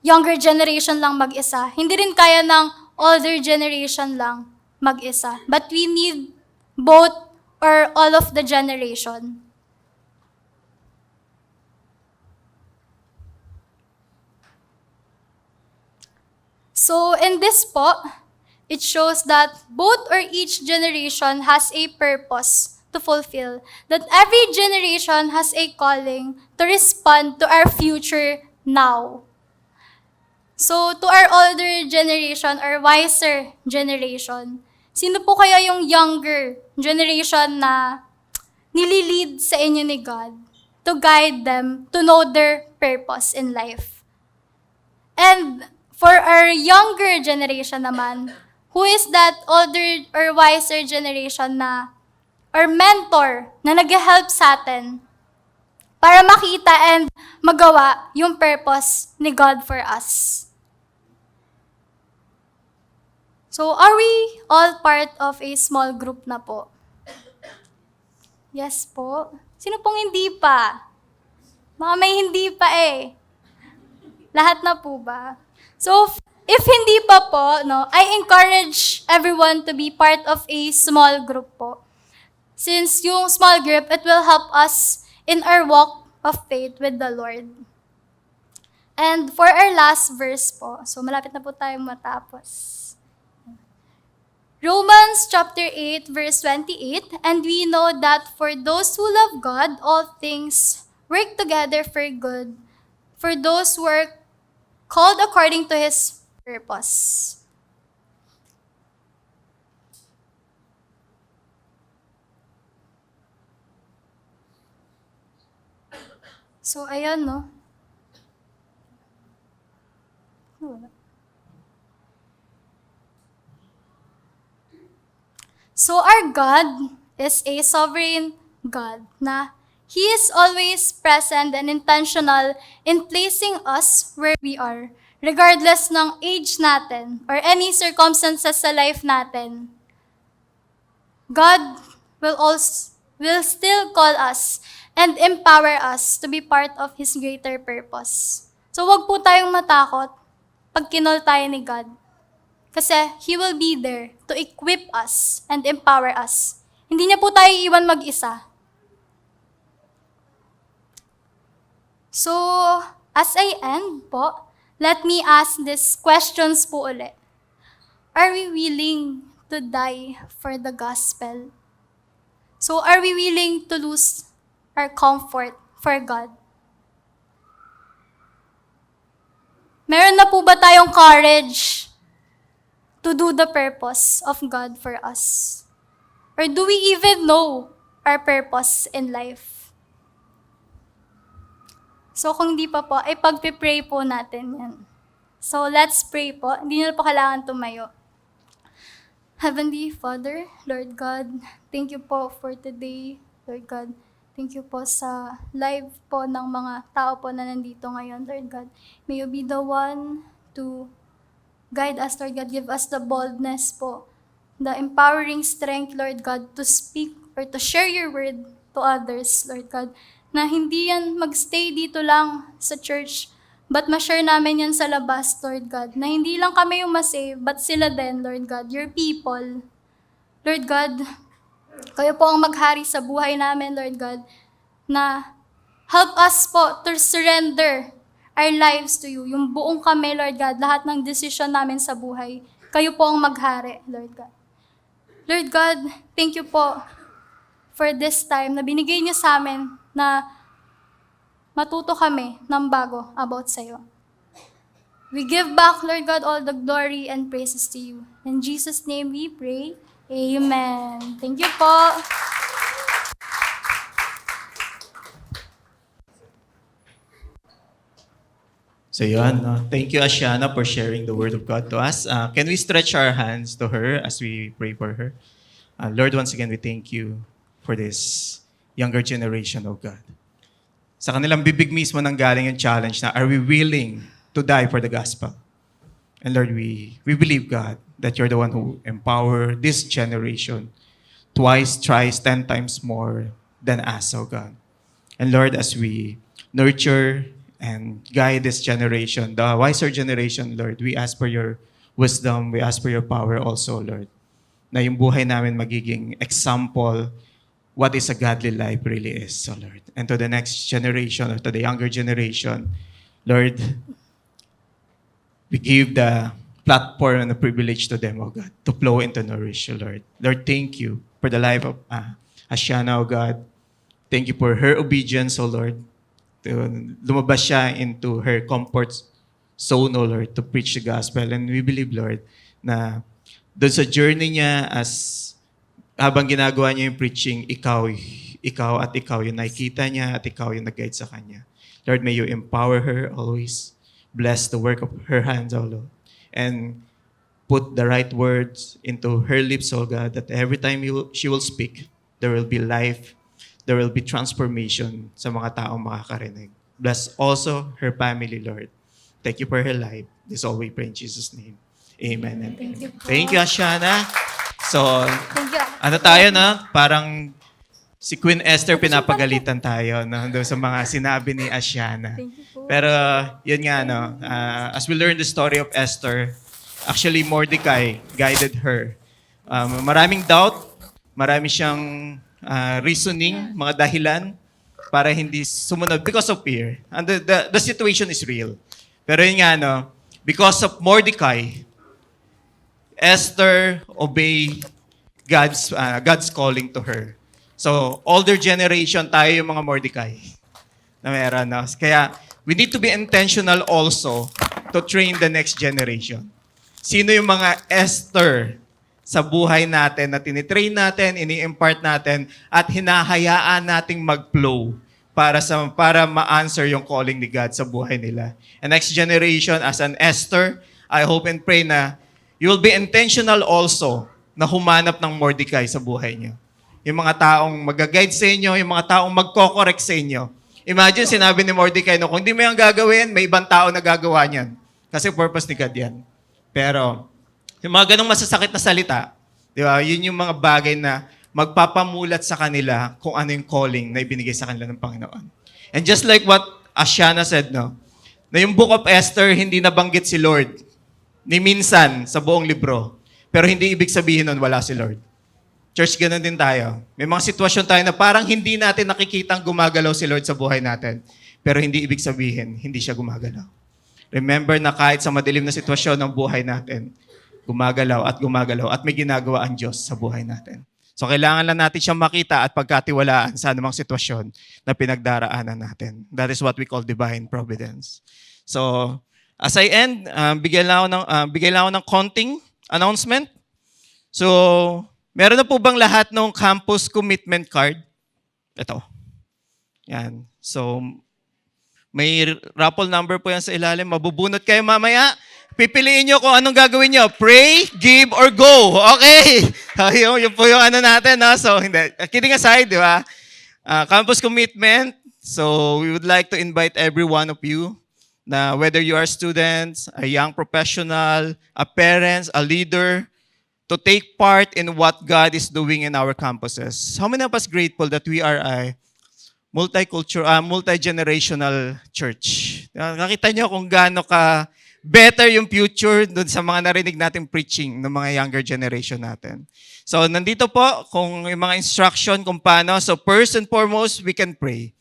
younger generation lang mag-isa. Hindi rin kaya ng older generation lang mag-isa. But we need both or all of the generation. So in this po, it shows that both or each generation has a purpose to fulfill. That every generation has a calling to respond to our future now. So to our older generation or wiser generation, sino po kaya yung younger generation na nililid sa inyo ni God to guide them to know their purpose in life? And for our younger generation naman, who is that older or wiser generation na, or mentor na nag-help sa atin para makita and magawa yung purpose ni God for us? So, are we all part of a small group na po? Yes po. Sino pong hindi pa? Mga may hindi pa eh. Lahat na po ba? So, if hindi pa po, no, I encourage everyone to be part of a small group po. Since yung small group, it will help us in our walk of faith with the Lord. And for our last verse po, so malapit na po tayong matapos. Romans chapter 8, verse 28, and we know that for those who love God, all things work together for good, for those who are called according to His purpose. So, ayan, no? So, our God is a sovereign God na He is always present and intentional in placing us where we are, regardless ng age natin or any circumstances sa life natin. God will still call us and empower us to be part of His greater purpose. So wag po tayong matakot pag kinol tayo ni God. Kasi He will be there to equip us and empower us. Hindi niya po tayo iwan mag-isa. So, as I end po, let me ask these questions po ulit. Are we willing to die for the gospel? So, are we willing to lose our comfort for God? Meron na po ba tayong courage to do the purpose of God for us? Or do we even know our purpose in life? So kung di pa po, ay pagpipray po natin yan. So let's pray po. Hindi na po kailangan tumayo. Heavenly Father, Lord God, thank you po for today. Lord God, thank you po sa live po ng mga tao po na nandito ngayon, Lord God. May you be the one to guide us, Lord God. Give us the boldness po, the empowering strength, Lord God, to speak or to share your word to others, Lord God. Na hindi yan magstay dito lang sa church, but ma-share namin yan sa labas, Lord God. Na hindi lang kami yung masave, but sila din, Lord God, your people. Lord God, kayo po ang maghari sa buhay namin, Lord God, na help us po to surrender our lives to you. Yung buong kami, Lord God, lahat ng decision namin sa buhay, kayo po ang maghari, Lord God. Lord God, thank you po for this time na binigay niyo sa amin na matuto kami ng bago about sa'yo. We give back, Lord God, all the glory and praises to you. In Jesus' name we pray. Amen. Thank you po. So yun, no? Thank you, Asiana, for sharing the Word of God to us. Can we stretch our hands to her as we pray for her? Lord, once again, we thank you for this younger generation, oh God. Sa kanilang bibig mismo nang galing yung challenge na, are we willing to die for the gospel? And Lord, we believe, God, that you're the one who empower this generation twice, thrice, 10 times more than us, oh God. And Lord, as we nurture and guide this generation, the wiser generation, Lord, we ask for your wisdom, we ask for your power also, Lord, na yung buhay namin magiging example what is a godly life really is, so Lord. And to the next generation or to the younger generation, Lord, we give the platform and the privilege to them, oh God, to flow and to nourish, oh Lord. Lord, thank you for the life of Ashana, oh God. Thank you for her obedience, oh Lord. Lumabas siya into her comfort zone, oh Lord, to preach the gospel. And we believe, Lord, na doon sa journey niya as habang ginagawa niya yung preaching, ikaw yung nakikita niya at ikaw yung nag-guide sa kanya. Lord, may you empower her always. Bless the work of her hands, oh Lord. And put the right words into her lips, oh God, that every time she will speak, there will be life, there will be transformation sa mga taong makakarinig. Bless also her family, Lord. Thank you for her life. This all we pray in Jesus' name. Amen. And Thank you po. thank you, Ashana. So, Thank you. ano tayo, no? Parang si Queen Esther pinapagalitan tayo, no? Doon sa mga sinabi ni Ashana. Thank you po. Pero, yun nga, no? As we learn the story of Esther, actually, Mordecai guided her. Maraming doubt, marami siyang reasoning, mga dahilan para hindi sumunod because of fear. And the situation is real. Pero yun nga, no? Because of Mordecai, Esther obeyed God's calling to her. So, older generation, tayo yung mga Mordecai na meron. No? Kaya, we need to be intentional also to train the next generation. Sino yung mga Esther sa buhay natin na tinitrain natin, ini-impart natin, at hinahayaan nating mag-flow para ma-answer yung calling ni God sa buhay nila. And next generation, as an Esther, I hope and pray na you will be intentional also na humanap ng Mordecai sa buhay niyo. Yung mga taong mag-guide sa inyo, yung mga taong magko-correct sa inyo. Imagine, sinabi ni Mordecai, no, kung hindi mo yung gagawin, may ibang tao na gagawa niyan. Kasi purpose ni God yan. Pero, yung mga ganong masasakit na salita, di ba, yun yung mga bagay na magpapamulat sa kanila kung ano yung calling na ibinigay sa kanila ng Panginoon. And just like what Ashana said, no, na yung Book of Esther, hindi nabanggit si Lord. Ni minsan sa buong libro. Pero hindi ibig sabihin nun wala si Lord. Church, ganun din tayo. May mga sitwasyon tayo na parang hindi natin nakikitang gumagalaw si Lord sa buhay natin. Pero hindi ibig sabihin, hindi siya gumagalaw. Remember na kahit sa madilim na sitwasyon ng buhay natin, gumagalaw at may ginagawa ang Diyos sa buhay natin. So kailangan lang natin siyang makita at pagkatiwalaan sa anumang sitwasyon na pinagdaraanan natin. That is what we call divine providence. So, as I end, bigay lang ako ng konting announcement. So, meron na po bang lahat ng campus commitment card? Ito. Yan. So, may raffle number po yan sa ilalim. Mabubunot kayo mamaya. Pipiliin nyo kung anong gagawin nyo. Pray, give, or go. Okay. Yun po yung ano natin. No? So, hindi. Kidding aside, di ba? Campus commitment. So, we would like to invite every one of you na whether you are students, a young professional, a parent, a leader, to take part in what God is doing in our campuses. How many of us grateful that we are a multi-generational church? Nakita nyo kung gaano ka better yung future dun sa mga narinig nating preaching ng mga younger generation natin. So, nandito po kung yung mga instruction kung paano. So, first and foremost, we can pray.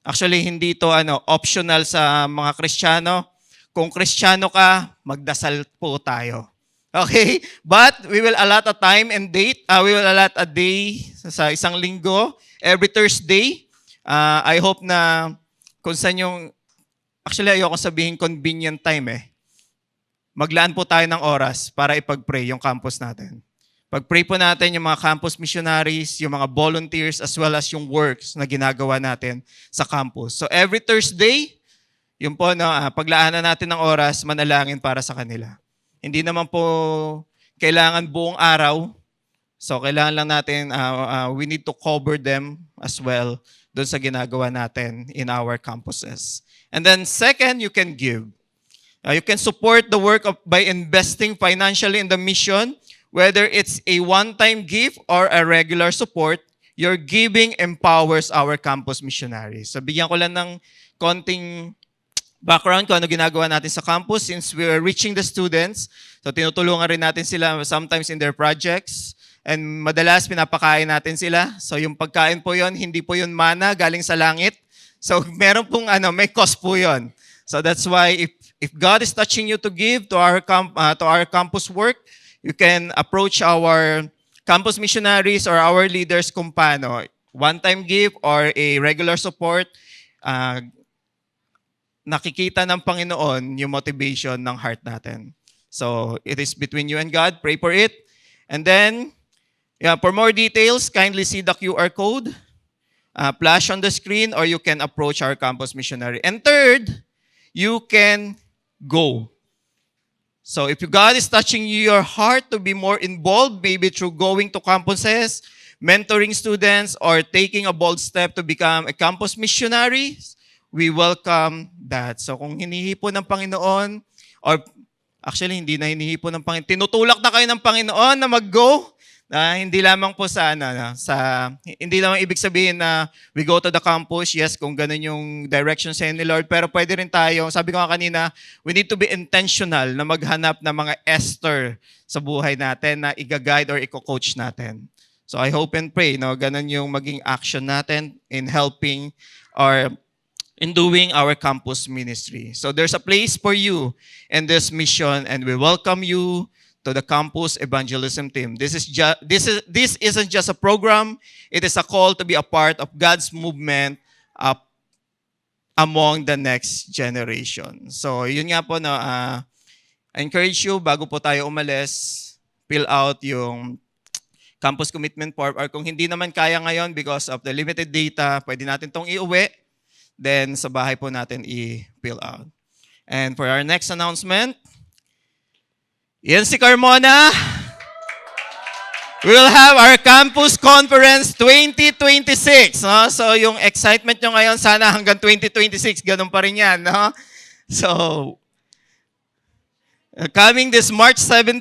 Actually, hindi ito optional sa mga Kristiyano. Kung Kristiyano ka, magdasal po tayo. Okay? But we will allot a time and date. We will allot a day sa isang linggo, every Thursday. I hope na kung saan yung, actually ayoko sabihin convenient time maglaan po tayo ng oras para ipag-pray yung campus natin. Pag-pray po natin yung mga campus missionaries, yung mga volunteers, as well as yung works na ginagawa natin sa campus. So every Thursday, yun po, paglaanan natin ng oras, manalangin para sa kanila. Hindi naman po kailangan buong araw. So kailangan lang natin, we need to cover them as well doon sa ginagawa natin in our campuses. And then second, you can give. You can support the work by investing financially in the mission, whether it's a one-time gift or a regular support. your giving empowers our campus missionaries. So bigyan ko lang ng konting background kung ano ginagawa natin sa campus since we're reaching the students. So tinutulungan rin natin sila sometimes in their projects. And madalas pinapakain natin sila. So yung pagkain po yon, hindi po yun mana galing sa langit. So meron pong may cost po yon. So that's why if God is touching you to give to our campus work, you can approach our campus missionaries or our leaders kung paano. One-time give or a regular support. Nakikita ng Panginoon yung motivation ng heart natin. So, it is between you and God. Pray for it. And then, for more details, kindly see the QR code. Flash on the screen or you can approach our campus missionary. And third, you can go. So, if God is touching your heart to be more involved, maybe through going to campuses, mentoring students, or taking a bold step to become a campus missionary, we welcome that. So kung hinihipon ng Panginoon, or actually hindi na hinihipon ng Panginoon, tinutulak na kayo ng Panginoon na mag-go, hindi lamang po hindi lamang ibig sabihin na we go to the campus, yes, kung ganun yung direction sa ni Lord, pero pwede rin tayo, sabi ko nga kanina, we need to be intentional na maghanap ng mga Esther sa buhay natin na i-guide or i-coach natin. So I hope and pray, ganun yung maging action natin in helping or in doing our campus ministry. So there's a place for you in this mission, and we welcome you to the campus evangelism team. This isn't just a program, it is a call to be a part of God's movement among the next generation. So yun nga po, I encourage you, bago po tayo umalis, fill out yung campus commitment form, or kung hindi naman kaya ngayon because of the limited data, pwede natin tong iuwi. Then sa bahay po natin i-fill out. And for our next announcement, yan si Carmona. We will have our Campus Conference 2026. No? So yung excitement nyo ngayon, sana hanggang 2026, ganun pa rin yan. No? So, coming this March 17,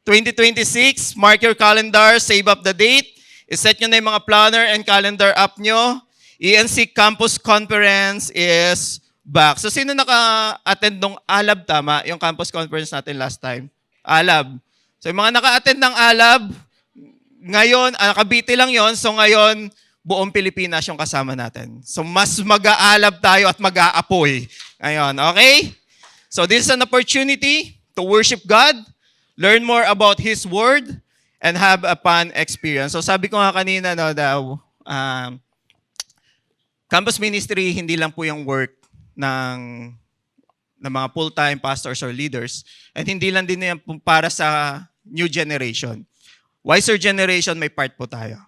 2026, mark your calendar, save up the date, iset nyo na yung mga planner and calendar app nyo. ENC Campus Conference is back. So, sino naka-attend nung ALAB, tama? Yung campus conference natin last time. ALAB. So, yung mga naka-attend ng ALAB, ngayon, nakabiti lang yon. So, ngayon, buong Pilipinas yung kasama natin. So, mas mag-aalab tayo at mag-aapoy. Ngayon, okay? So, this is an opportunity to worship God, learn more about His Word, and have a fun experience. So, sabi ko nga kanina, campus ministry, hindi lang po yung work ng mga full-time pastors or leaders. At hindi lang din yan para sa new generation. Wiser generation, may part po tayo.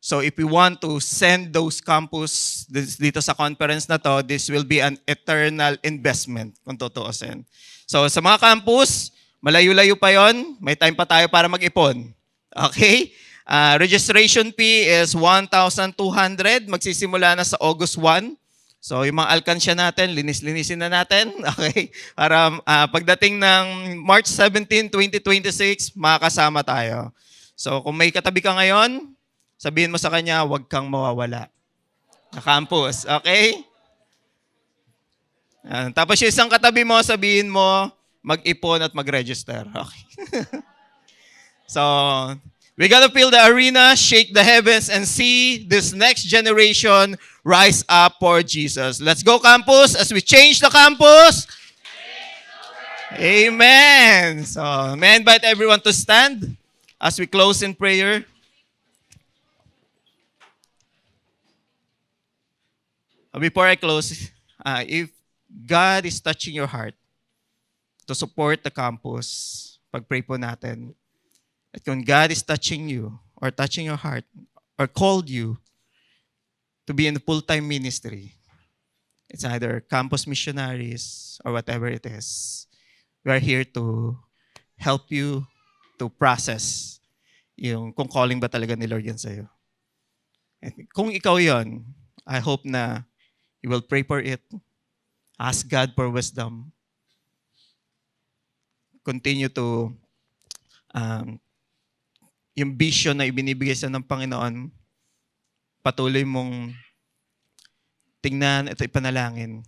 So if we want to send those campus dito sa conference na to, this will be an eternal investment, kung tutuusin. So sa mga campus, malayo-layo pa yon, may time pa tayo para mag-ipon. Okay? Registration fee is 1,200. Magsisimula na sa August 1. So, yung mga alkansya natin, linis-linisin na natin. Okay? Para pagdating ng March 17, 2026, makakasama tayo. So, kung may katabi ka ngayon, sabihin mo sa kanya, huwag kang mawawala. Na campus. Okay? Tapos yung isang katabi mo, sabihin mo, mag-ipon at mag-register. Okay? So, we gotta fill the arena, shake the heavens, and see this next generation rise up for Jesus. Let's go, campus, as we change the campus. Amen. So, may I invite everyone to stand as we close in prayer. Before I close, if God is touching your heart to support the campus, pag-pray po natin. At kung God is touching you or touching your heart or called you to be in a full-time ministry, it's either campus missionaries or whatever it is, we are here to help you to process yung kung calling ba talaga ni Lord yan sa'yo. At kung ikaw yon, I hope na you will pray for it, ask God for wisdom, continue to yung vision na ibinibigay sa ng Panginoon, patuloy mong tingnan at ipanalangin.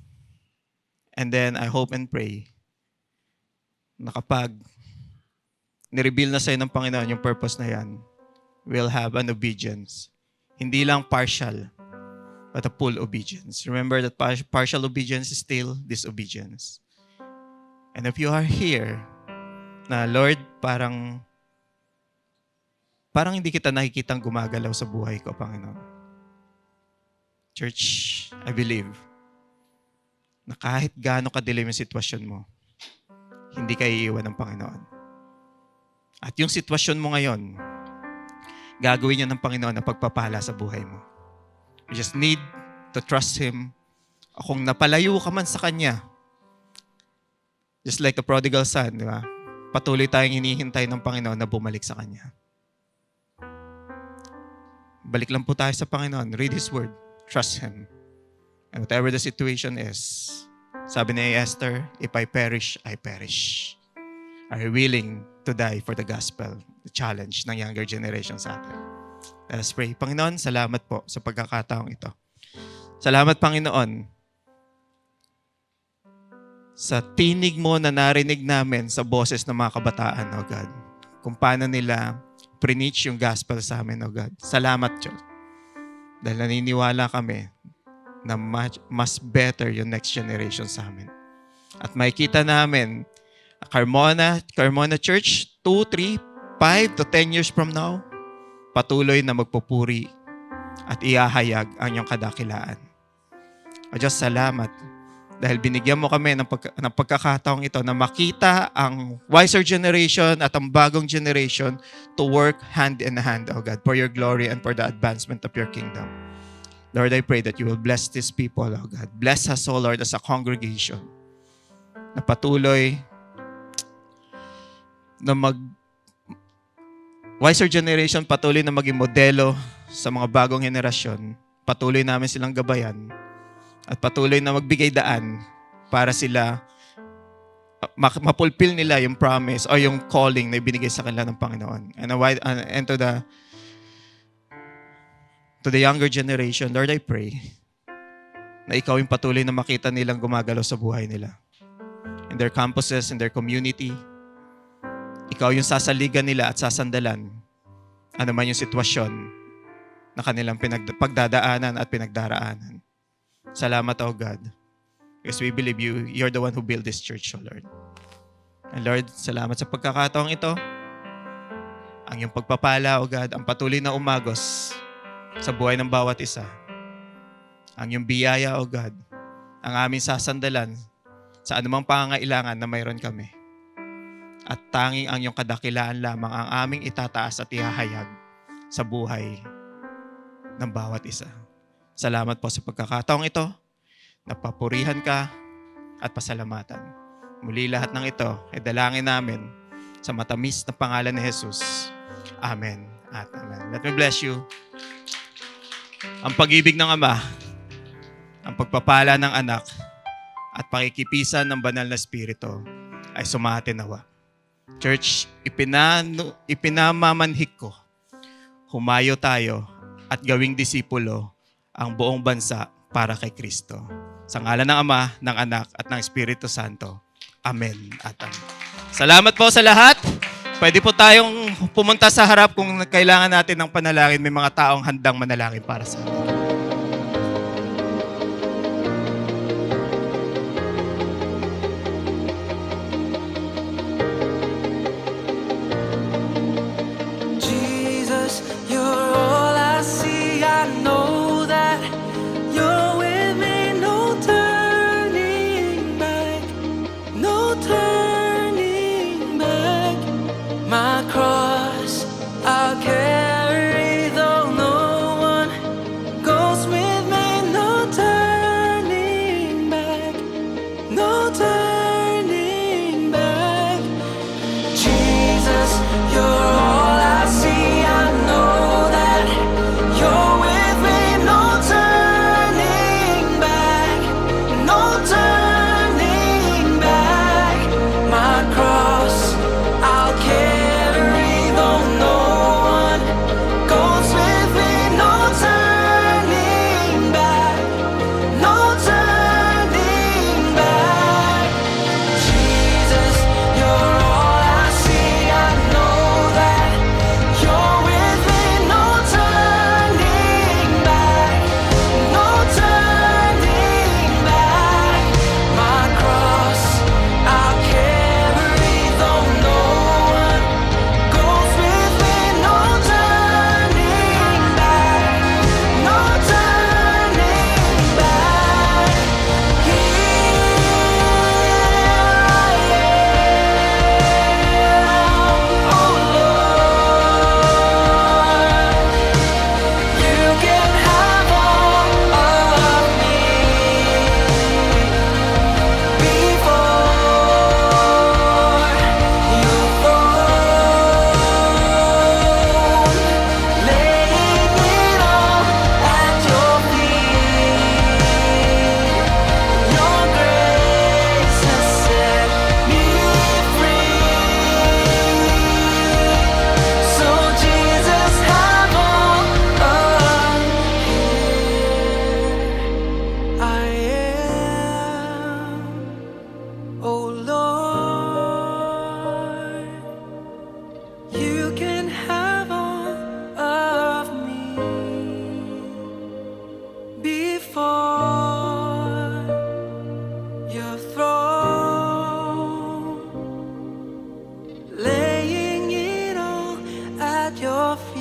And then I hope and pray na kapag nireveal na sa'yo ng Panginoon yung purpose na yan, we'll have an obedience. Hindi lang partial, but a full obedience. Remember that partial obedience is still disobedience. And if you are here, na Lord, parang hindi kita nakikitang gumagalaw sa buhay ko, Panginoon. Church, I believe na kahit gaano kadilim yung sitwasyon mo, hindi ka iiwan ng Panginoon. At yung sitwasyon mo ngayon, gagawin niya ng Panginoon ang pagpapala sa buhay mo. You just need to trust Him. Kung napalayo ka man sa Kanya, just like the prodigal son, di ba? Patuloy tayong hinihintay ng Panginoon na bumalik sa Kanya. Balik lang po tayo sa Panginoon. Read His Word. Trust Him. And whatever the situation is, sabi ni Esther, if I perish, I perish. Are you willing to die for the gospel? The challenge ng younger generation sa atin. Let us pray. Panginoon, salamat po sa pagkakataong ito. Salamat, Panginoon, sa tinig mo na narinig namin sa boses ng mga kabataan, O God. Kung paano nila preach yung gospel sa amin, O God. Salamat, Diyos. Dahil naniniwala kami na mas better yung next generation sa amin. At makikita namin, Carmona Church, 2, 3, 5 to 10 years from now, patuloy na magpupuri at iahayag ang iyong kadakilaan. O Diyos, salamat. Dahil binigyan mo kami ng pagkakataong ito na makita ang wiser generation at ang bagong generation to work hand in hand, O God, for your glory and for the advancement of your kingdom. Lord, I pray that you will bless these people, O God. Bless us, O Lord, as a congregation na patuloy na wiser generation, patuloy na maging modelo sa mga bagong henerasyon. Patuloy namin silang gabayan at patuloy na magbigay daan para sila mapulfill nila yung promise o yung calling na ibinigay sa kanila ng Panginoon. And to the younger generation, Lord, I pray na ikaw yung patuloy na makita nilang gumagalaw sa buhay nila. In their campuses, in their community, ikaw yung sasaligan nila at sasandalan ano man yung sitwasyon na kanilang pagdadaanan at pinagdaraanan. Salamat, O God. Because we believe you're the one who built this church, O Lord. And Lord, salamat sa pagkakataong ito. Ang iyong pagpapala, O God, ang patuloy na umagos sa buhay ng bawat isa. Ang iyong biyaya, O God, ang aming sasandalan sa anumang pangangailangan na mayroon kami. At tanging ang iyong kadakilaan lamang ang aming itataas at ihahayag sa buhay ng bawat isa. Salamat po sa pagkakataong ito. Napapurihan ka at pasalamatan. Muli lahat ng ito ay dalangin namin sa matamis na pangalan ni Jesus. Amen at amen. Let me bless you. Ang pag-ibig ng Ama, ang pagpapala ng Anak, at pakikipisan ng Banal na Espiritu ay sumatin nawa. Church, ipinamamanhik ko, humayo tayo at gawing disipulo ang buong bansa para kay Kristo. Sa ngalan ng Ama, ng Anak, at ng Espiritu Santo. Amen at amen. Salamat po sa lahat. Pwede po tayong pumunta sa harap kung kailangan natin ng panalangin. May mga taong handang manalangin para sa atin. Jesus, you're all I see. I know that you're with me. No turning back, no turning back. My cross I'll carry, though no one goes. at your